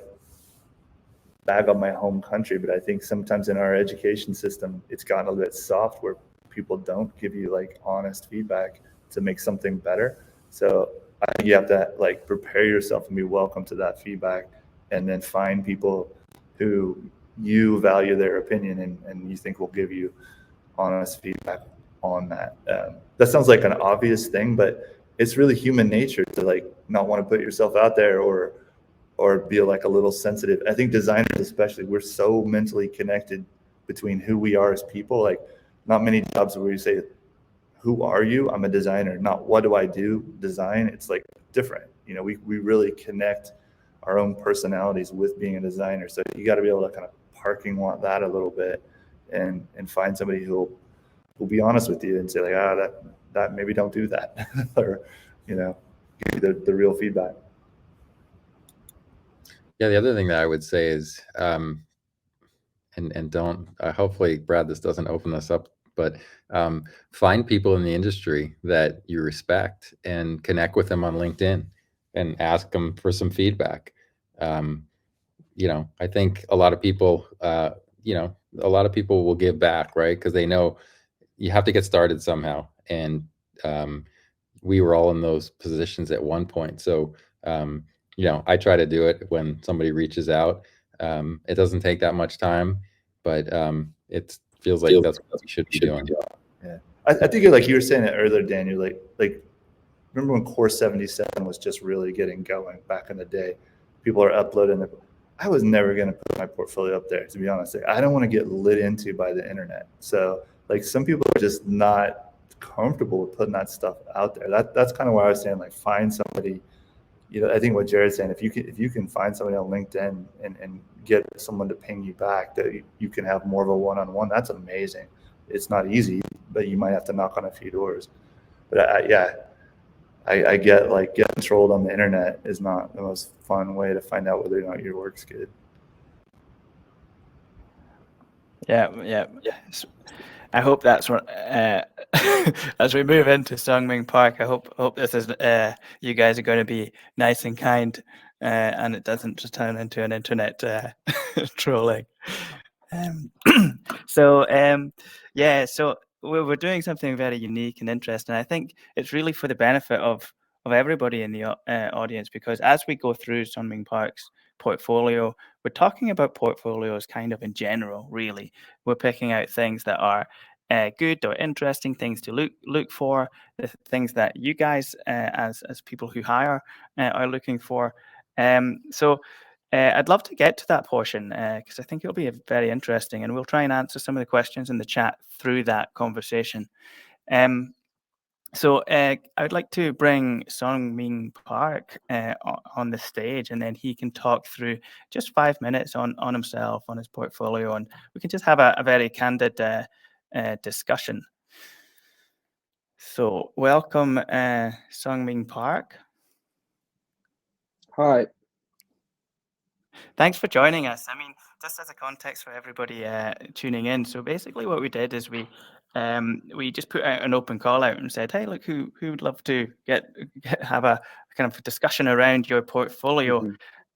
bag on my home country, but I think sometimes in our education system, it's gotten a little bit soft where people don't give you like honest feedback to make something better. So I think you have to like prepare yourself and be welcome to that feedback, and then find people who you value their opinion and you think will give you honest feedback on that. That sounds like an obvious thing, but it's really human nature to like not want to put yourself out there or be like a little sensitive. I think designers especially, we're so mentally connected between who we are as people. Like not many jobs where you say, who are you? I'm a designer, not what do I do, design. It's like different. We really connect our own personalities with being a designer. So you got to be able to kind of parking lot that a little bit and find somebody who'll be honest with you and say like, that maybe don't do that or, give you the real feedback. Yeah, the other thing that I would say is, and don't, hopefully, Brad, this doesn't open this up, but find people in the industry that you respect and connect with them on LinkedIn and ask them for some feedback. I think a lot of people, will give back, right? Because they know you have to get started somehow. And we were all in those positions at one point. So, I try to do it when somebody reaches out. It doesn't take that much time, but it feels like that's what we should be doing. Yeah, I think like you were saying it earlier, Daniel. Like remember when Core 77 was just really getting going back in the day? People are uploading their. I was never going to put my portfolio up there, to be honest. I don't want to get lit into by the internet. So like some people are just not comfortable with putting that stuff out there. That's kind of why I was saying like find somebody. I think what Jared's saying, if you can find somebody on LinkedIn and get someone to ping you back that you can have more of a one-on-one, that's amazing. It's not easy, but you might have to knock on a few doors. But I get like getting trolled on the internet is not the most fun way to find out whether or not your work's good. Yeah. I hope that's what, as we move into Songming Park, I hope this is, you guys are going to be nice and kind, and it doesn't turn into an internet trolling. So we're doing something very unique and interesting. I think it's really for the benefit of everybody in the audience, because as we go through Songming Park's portfolio, we're talking about portfolios kind of in general, really. We're picking out things that are good or interesting, things to look for, the things that you guys as people who hire are looking for. So I'd love to get to that portion because I think it'll be very interesting, and we'll try and answer some of the questions in the chat through that conversation. So I would like to bring Songming Park on the stage, and then he can talk through just 5 minutes on himself, on his portfolio, and we can just have a very candid discussion. So welcome, Songming Park. Hi. Thanks for joining us. I mean, just as a context for everybody tuning in, so basically what we did is we just put out an open call out and said, hey, look, who would love to have a kind of discussion around your portfolio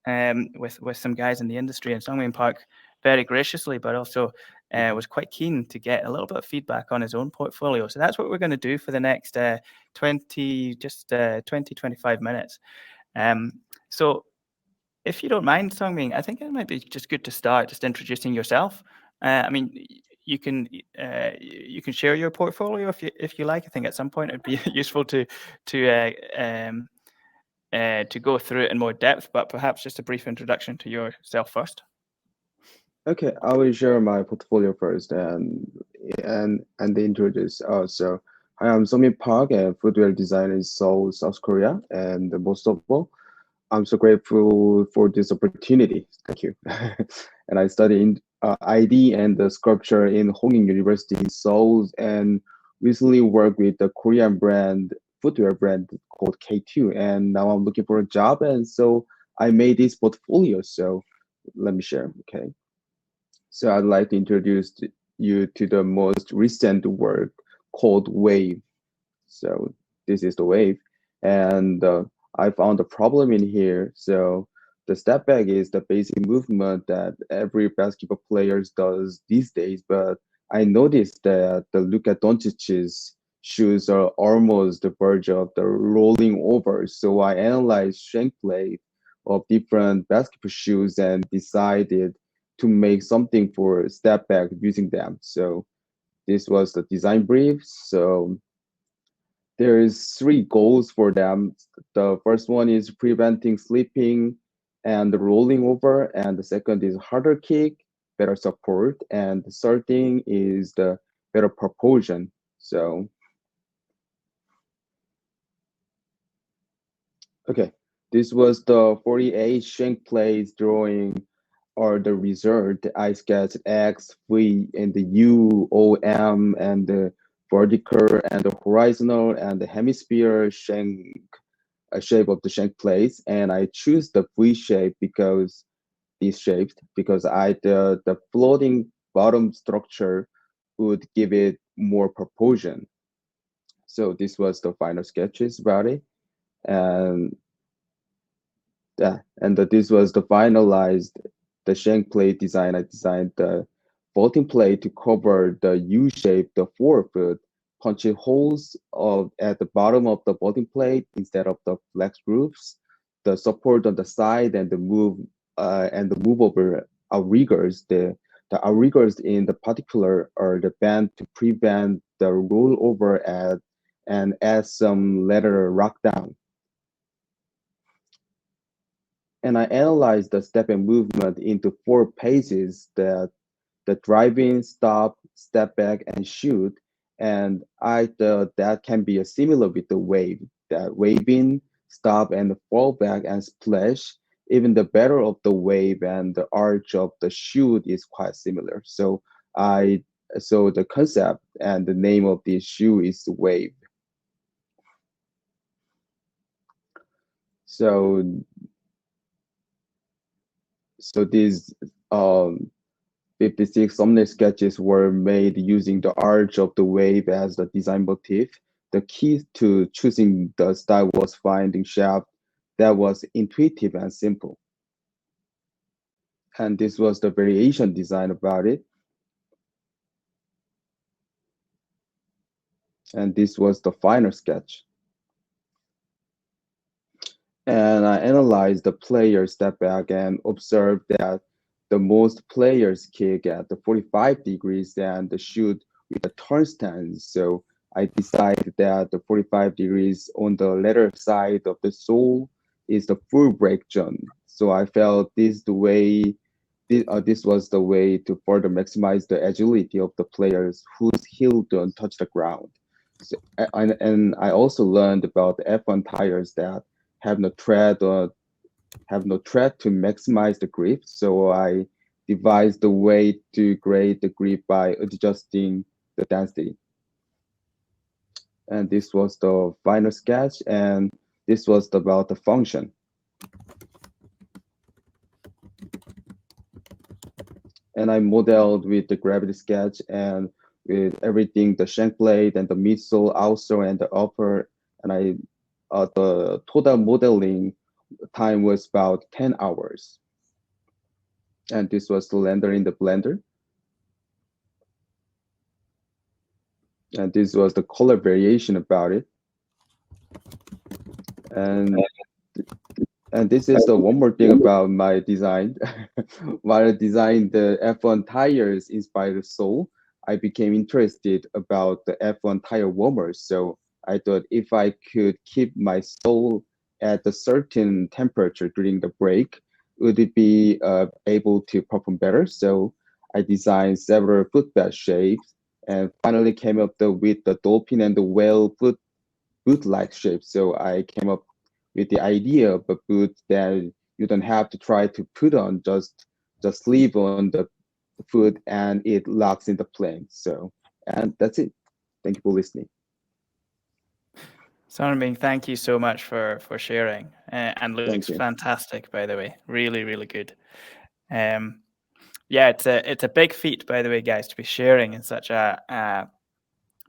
with some guys in the industry. And Songming Park very graciously, but also was quite keen to get a little bit of feedback on his own portfolio. So that's what we're going to do for the next 20, 25 minutes. So if you don't mind, Songbing, I think it might be just good to start just introducing yourself. I mean, you can share your portfolio if you like. I think at some point it'd be useful to go through it in more depth, but perhaps just a brief introduction to yourself first. Okay, I will share my portfolio first and introduce. So, hi, I'm Somin Park, a footwear designer in Seoul, South Korea, and most of all, I'm so grateful for this opportunity. Thank you. And I studied ID and sculpture in Hongik University in Seoul, and recently worked with the Korean footwear brand called K2. And now I'm looking for a job, and so I made this portfolio. So let me share. Okay. So I'd like to introduce you to the most recent work called Wave. So this is the Wave, and I found a problem in here. So the step back is the basic movement that every basketball player does these days, but I noticed that the Luka Doncic's shoes are almost the verge of the rolling over. So I analyzed strength plate of different basketball shoes and decided to make something for step back using them. So this was the design brief. So there is 3 goals for them. The first one is preventing slipping and rolling over, and the second is harder kick, better support, and the third thing is the better propulsion. So okay, this was the 48 shank plates drawing or the result. I sketched X, V, and the U, O, M, and the vertical and the horizontal and the hemisphere shank shape of the shank plates. And I choose the V shape because the floating bottom structure would give it more proportion. So this was the final sketches about it. And this was the finalized the shank plate design. I designed the vaulting plate to cover the U shape, the forefoot, punching holes at the bottom of the vaulting plate instead of the flex grooves, the support on the side, and the move over outriggers. The outriggers in the particular are the band to prevent the rollover and add some lateral rock down. And I analyzed the step and movement into 4 phases: the driving, stop, step back, and shoot. And that can be similar with the wave, that waving, stop, and fall back and splash. Even the better of the wave and the arch of the shoot is quite similar. So the concept and the name of this shoe is wave. So these 56 thumbnail sketches were made using the arch of the wave as the design motif. The key to choosing the style was finding shaft that was intuitive and simple. And this was the variation design about it. And this was the final sketch. And I analyzed the player step back and observed that the most players kick at the 45 degrees and the shoot with a turn stance. So I decided that the 45 degrees on the lateral side of the sole is the full break zone. So I felt this was the way to further maximize the agility of the players whose heel don't touch the ground. So, and I also learned about the F1 tires that have no tread to maximize the grip. So I devised the way to grade the grip by adjusting the density. And this was the final sketch, and this was about the function. And I modeled with the gravity sketch and with everything, the shank blade and the midsole, outsole, and the upper. And the total modeling time was about 10 hours. And this was the render in the Blender. And this was the color variation about it. And And this is the one more thing about my design. While I designed the F1 tires inspired sole, I became interested about the F1 tire warmers. So I thought if I could keep my sole at a certain temperature during the break, would it be able to perform better? So I designed several footbed shapes and finally came up with the dolphin and the whale boot-like shape. So I came up with the idea of a boot that you don't have to try to put on, just leave on the foot and it locks into plane. So, and that's it. Thank you for listening. Songbing, thank you so much for sharing, and looks you. fantastic, by the way. Really, really good. Yeah, it's a big feat, by the way, guys, to be sharing in such a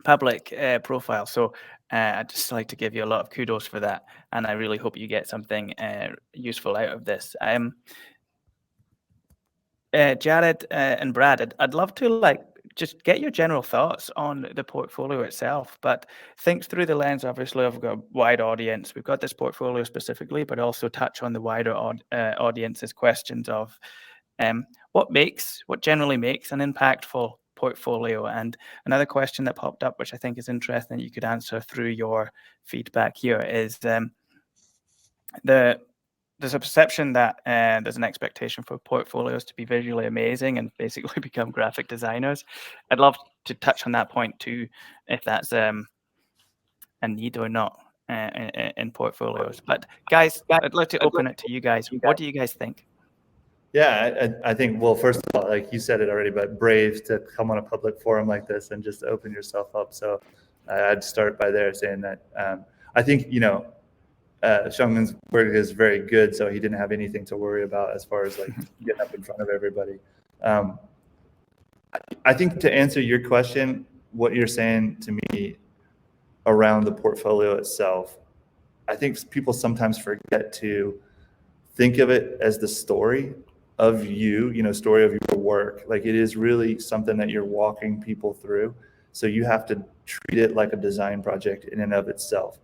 public profile. So I'd just like to give you a lot of kudos for that, and I really hope you get something useful out of this. Jared and Brad, I'd love to just get your general thoughts on the portfolio itself, but think through the lens, obviously, of a wide audience. We've got this portfolio specifically, but also touch on the wider audience's questions of what generally makes an impactful portfolio. And another question that popped up, which I think is interesting, you could answer through your feedback here, is there's a perception that there's an expectation for portfolios to be visually amazing and basically become graphic designers. I'd love to touch on that point too, if that's a need or not in portfolios. But guys, I'd like to open it to you guys. What do you guys think? Yeah, I think, well, first of all, like you said it already, but brave to come on a public forum like this and just open yourself up. So I'd start by there saying that I think, Xiangmin's work is very good, so he didn't have anything to worry about as far as like getting up in front of everybody. I think to answer your question, what you're saying to me around the portfolio itself, I think people sometimes forget to think of it as the story of story of your work. Like it is really something that you're walking people through. So you have to treat it like a design project in and of itself.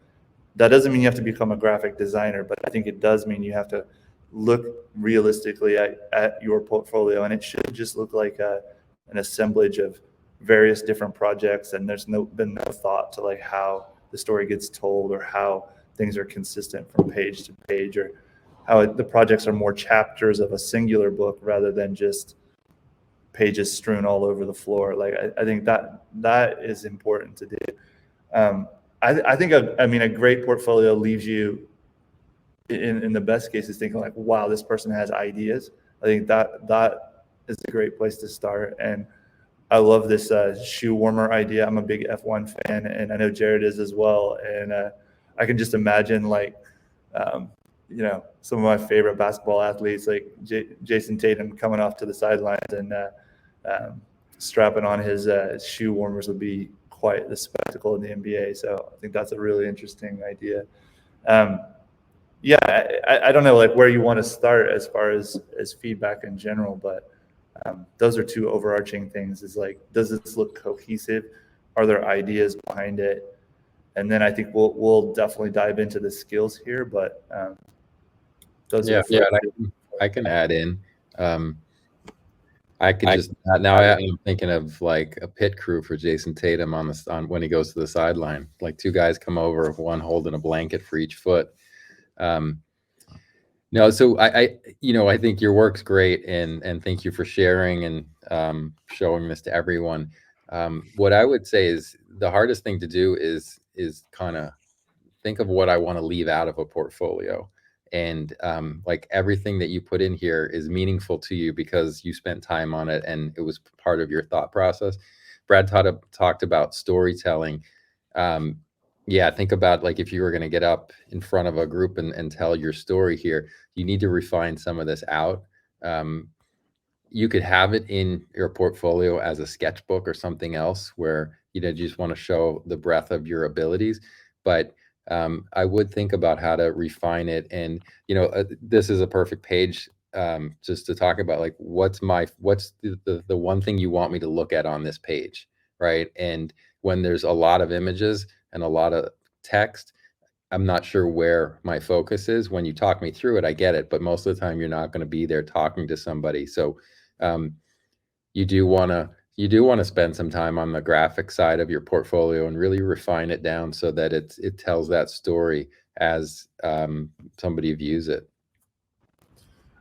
That doesn't mean you have to become a graphic designer, but I think it does mean you have to look realistically at your portfolio, and it should just look like an assemblage of various different projects, and there's been no thought to like how the story gets told or how things are consistent from page to page, or how the projects are more chapters of a singular book rather than just pages strewn all over the floor. Like I think that is important to do. I think a great portfolio leaves you in the best cases thinking like, wow, this person has ideas. I think that is a great place to start. And I love this shoe warmer idea. I'm a big F1 fan, and I know Jared is as well. And I can just imagine some of my favorite basketball athletes like Jason Tatum coming off to the sidelines and strapping on his shoe warmers would be quite the spectacle in the NBA. So I think that's a really interesting idea. I don't know like where you want to start as far as feedback in general, but those are two overarching things. Is like, does this look cohesive? Are there ideas behind it? And then I think we'll definitely dive into the skills here, but I can add in. I could just now I'm thinking of like a pit crew for Jason Tatum on when he goes to the sideline. Like two guys come over, one holding a blanket for each foot. So I think your work's great, and thank you for sharing and showing this to everyone. What I would say is the hardest thing to do is kind of think of what I want to leave out of a portfolio. And like everything that you put in here is meaningful to you because you spent time on it and it was part of your thought process. Brad talked about storytelling. Think about like if you were going to get up in front of a group and tell your story here, you need to refine some of this out. You could have it in your portfolio as a sketchbook or something else where you just want to show the breadth of your abilities, but I would think about how to refine it. And, this is a perfect page just to talk about like, what's the one thing you want me to look at on this page, right? And when there's a lot of images and a lot of text, I'm not sure where my focus is. When you talk me through it, I get it, but most of the time you're not going to be there talking to somebody. So you do want to spend some time on the graphic side of your portfolio and really refine it down so that it tells that story as somebody views it.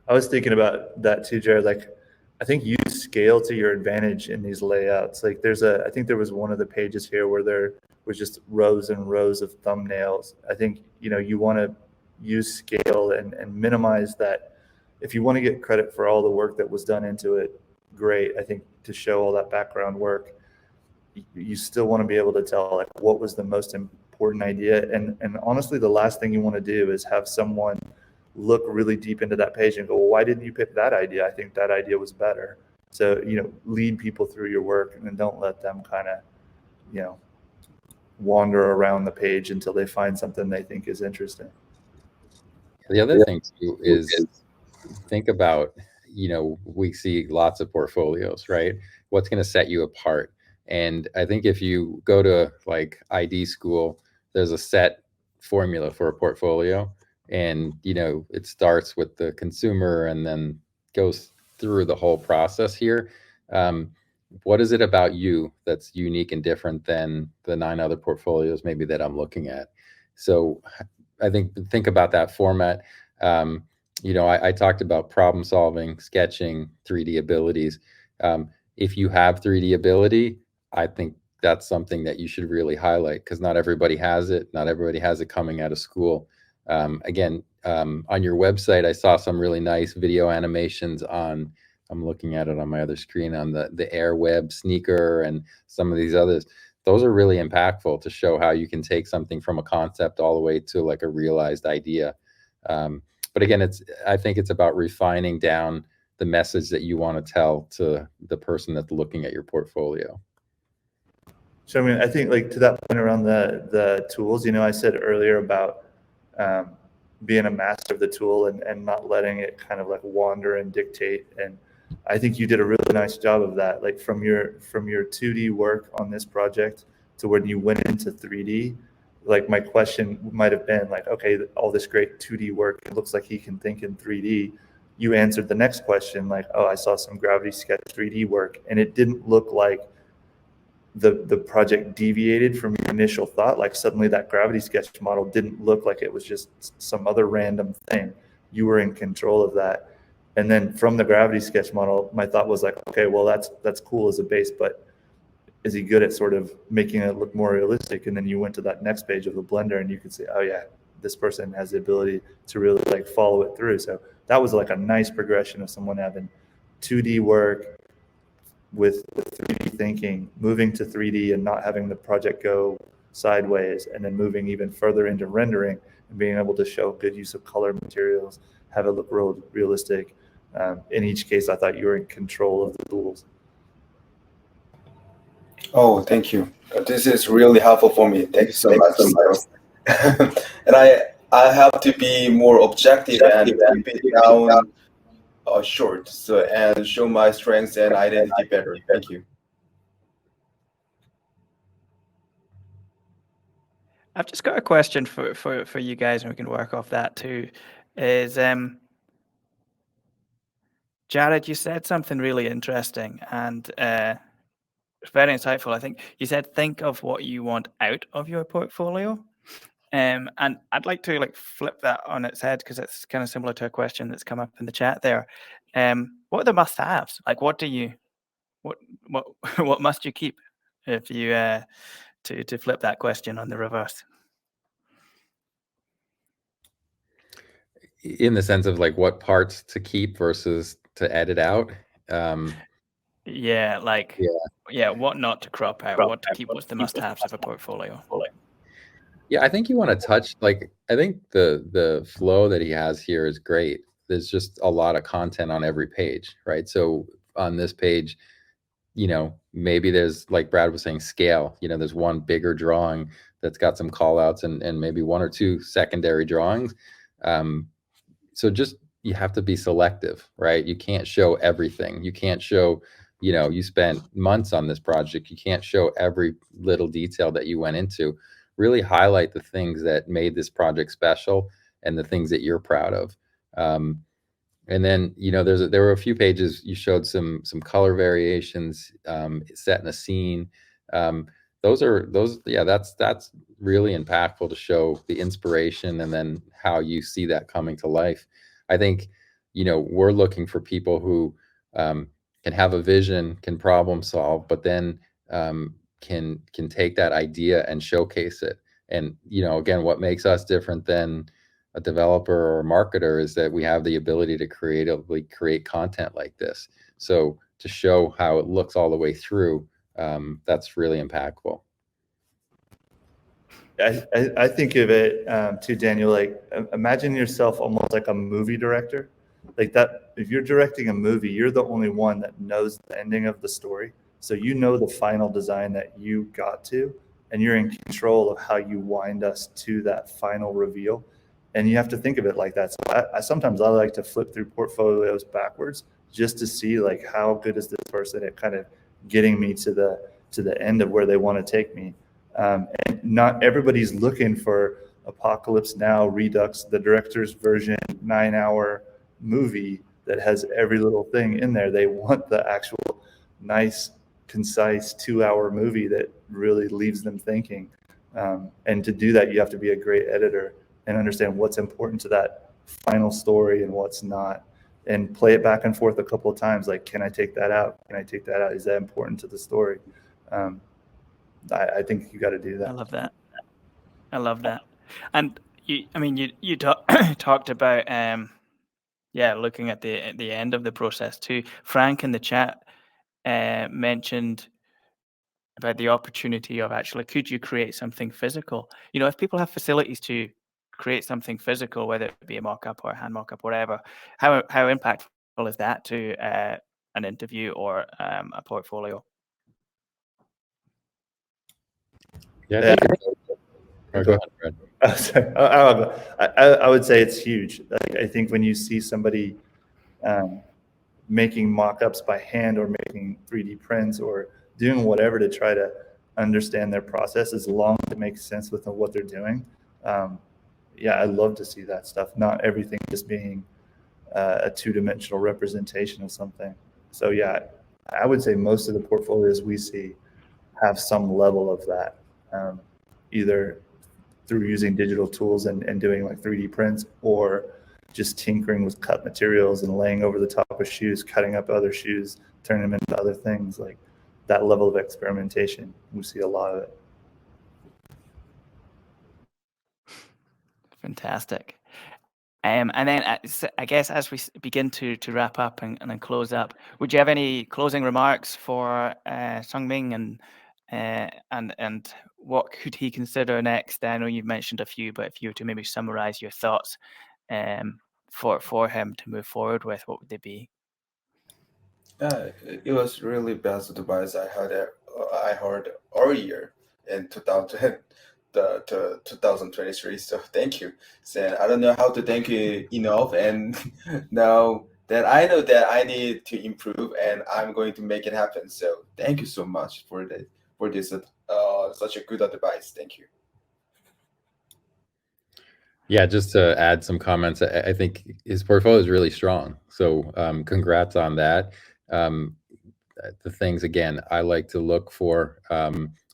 I was thinking about that too, Jared. Like, I think you scale to your advantage in these layouts. Like, I think there was one of the pages here where there was just rows and rows of thumbnails. I think, you want to use scale and minimize that. If you want to get credit for all the work that was done into it, great. I think to show all that background work, you still want to be able to tell like what was the most important idea. And honestly, the last thing you want to do is have someone look really deep into that page and go, well, why didn't you pick that idea? I think that idea was better. So, lead people through your work and don't let them kind of, wander around the page until they find something they think is interesting. The other thing too is think about, we see lots of portfolios, right? What's going to set you apart? And I think if you go to like ID school, there's a set formula for a portfolio. And, it starts with the consumer and then goes through the whole process here. What is it about you that's unique and different than the 9 other portfolios maybe that I'm looking at? So I think about that format. I talked about problem solving, sketching, 3D abilities. If you have 3D ability, I think that's something that you should really highlight because not everybody has it. Not everybody has it coming out of school. Again, on your website, I saw some really nice video animations on, I'm looking at it on my other screen, on the Airweb sneaker and some of these others. Those are really impactful to show how you can take something from a concept all the way to like a realized idea. But again, I think it's about refining down the message that you want to tell to the person that's looking at your portfolio. So, I think like to that point around the tools, I said earlier about being a master of the tool and not letting it kind of like wander and dictate. And I think you did a really nice job of that. Like from your 2D work on this project to when you went into 3D, like my question might have been like, okay, all this great 2D work, it looks like he can think in 3D. You answered the next question like, oh, I saw some Gravity Sketch 3D work, and it didn't look like the project deviated from your initial thought. Like suddenly that Gravity Sketch model didn't look like it was just some other random thing. You were in control of that. And then from the Gravity Sketch model, my thought was like, okay, well, that's cool as a base, but is he good at sort of making it look more realistic? And then you went to that next page of the Blender and you could say, oh yeah, this person has the ability to really like follow it through. So that was like a nice progression of someone having 2D work with 3D thinking, moving to 3D and not having the project go sideways, and then moving even further into rendering and being able to show good use of color materials, have it look realistic. In each case, I thought you were in control of the tools. Oh, thank you. This is really helpful for me. Thank you so much. And I have to be more objective and keep it down short, so and show my strengths and identity better. Thank you. I've just got a question for you guys, and we can work off that too. Is Jared, you said something really interesting and very insightful. I think you said think of what you want out of your portfolio. And I'd like to like flip that on its head because it's kind of similar to a question that's come up in the chat there. What are the must-haves? Like, what must you keep if you to flip that question on the reverse? In the sense of like what parts to keep versus to edit out. Yeah, what not to crop out, what to keep. What's the must-haves of a portfolio? Yeah, I think you want to touch, like, I think the flow that he has here is great. There's just a lot of content on every page, right? So on this page, maybe there's, like Brad was saying, scale. There's one bigger drawing that's got some call outs and maybe 1 or 2 secondary drawings. So just, you have to be selective, right? You can't show everything. You can't show, you spent months on this project. You can't show every little detail that you went into. really highlight the things that made this project special and the things that you're proud of. And then, there were a few pages you showed some color variations set in a scene. That's really impactful to show the inspiration and then how you see that coming to life. I think, we're looking for people who can have a vision, can problem solve, but then can take that idea and showcase it. And, again, what makes us different than a developer or a marketer is that we have the ability to creatively create content like this. So to show how it looks all the way through, that's really impactful. I think of it too, Daniel, like imagine yourself almost like a movie director. Like that, if you're directing a movie, you're the only one that knows the ending of the story. So you know the final design that you got to, and you're in control of how you wind us to that final reveal. And you have to think of it like that. So I sometimes I like to flip through portfolios backwards just to see like how good is this person at kind of getting me to the end of where they want to take me. And not everybody's looking for Apocalypse Now, Redux, the director's version 9-hour movie that has every little thing in there. They want the actual nice, concise 2-hour movie that really leaves them thinking. And to do that, you have to be a great editor and understand what's important to that final story and what's not, and play it back and forth a couple of times. Like, can I take that out? Can I take that out? Is that important to the story? I think you got to do that. I love that. And you talked about looking at the end of the process too. Frank in the chat mentioned about the opportunity of actually, could you create something physical? If people have facilities to create something physical, whether it be a mock-up or a hand mock-up, whatever, how impactful is that to an interview or a portfolio? Yeah. Go ahead, Fred. I would say it's huge. I think when you see somebody making mock-ups by hand or making 3D prints or doing whatever to try to understand their process as long as it makes sense with what they're doing. I love to see that stuff. Not everything just being a two-dimensional representation of something. So yeah, I would say most of the portfolios we see have some level of that, either through using digital tools and doing like 3D prints, or just tinkering with cut materials and laying over the top of shoes, cutting up other shoes, turning them into other things. Like that level of experimentation, we see a lot of it. Fantastic. And then I guess as we begin to wrap up and then close up, would you have any closing remarks for Sungmin and what could he consider next? I know you've mentioned a few, but if you were to maybe summarize your thoughts for him to move forward with, what would they be? It was really best advice I heard earlier in 2023. So thank you. So I don't know how to thank you enough, and now that I know that I need to improve, and I'm going to make it happen. So thank you so much for this such a good advice. Thank you. Yeah, just to add some comments, I think his portfolio is really strong. So congrats on that. The things, again, I like to look for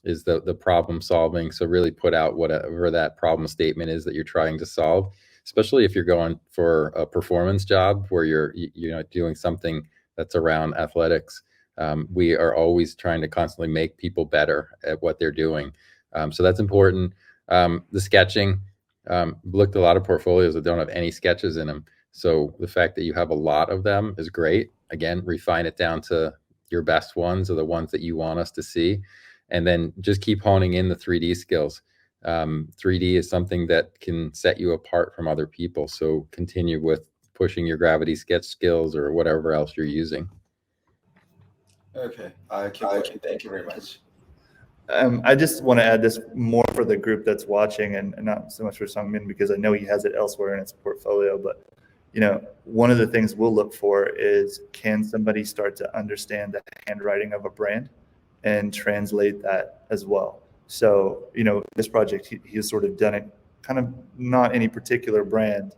is the problem solving. So really put out whatever that problem statement is that you're trying to solve, especially if you're going for a performance job where you're doing something that's around athletics. We are always trying to constantly make people better at what they're doing. So that's important. The sketching, looked at a lot of portfolios that don't have any sketches in them. So the fact that you have a lot of them is great. Again, refine it down to your best ones or the ones that you want us to see. And then just keep honing in the 3D skills. 3D is something that can set you apart from other people. So continue with pushing your gravity sketch skills or whatever else you're using. Okay, thank you very much. I just want to add this more for the group that's watching, and not so much for Sungmin, because I know he has it elsewhere in his portfolio. But one of the things we'll look for is, can somebody start to understand the handwriting of a brand and translate that as well? So, this project, he has sort of done it kind of not any particular brand.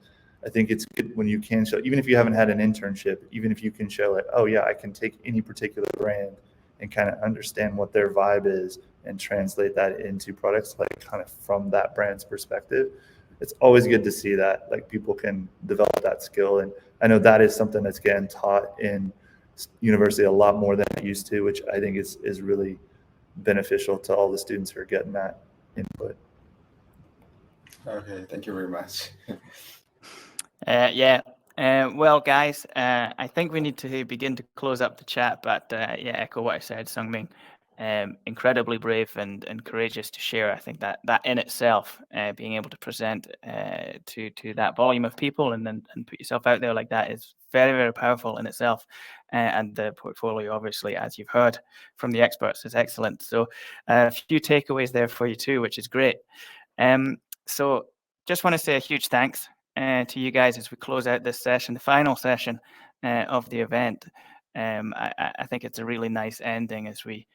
I think it's good when you can show, even if you haven't had an internship, even if you can show like, oh yeah, I can take any particular brand and kind of understand what their vibe is and translate that into products, like kind of from that brand's perspective. It's always good to see that, like, people can develop that skill. And I know that is something that's getting taught in university a lot more than it used to, which I think is really beneficial to all the students who are getting that input. Okay, thank you very much. Well, guys, I think we need to begin to close up the chat, but echo what I said, Sungmin. Incredibly brave and courageous to share. I think that in itself, being able to present to that volume of people and put yourself out there like that is very, very powerful in itself. And the portfolio, obviously, as you've heard from the experts, is excellent. So a few takeaways there for you too, which is great. So just want to say a huge thanks to you guys as we close out this session, the final session of the event. I think it's a really nice ending as we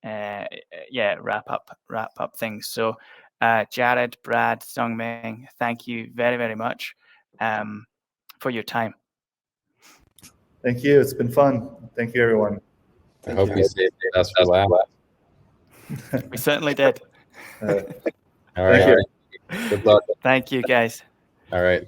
wrap up things. So Jared, Brad, Sungmin, thank you very, very much for your time. Thank you. It's been fun. Thank you, everyone. I hope we saved us for last. We certainly did. All right. Good luck. Thank you, guys. All right.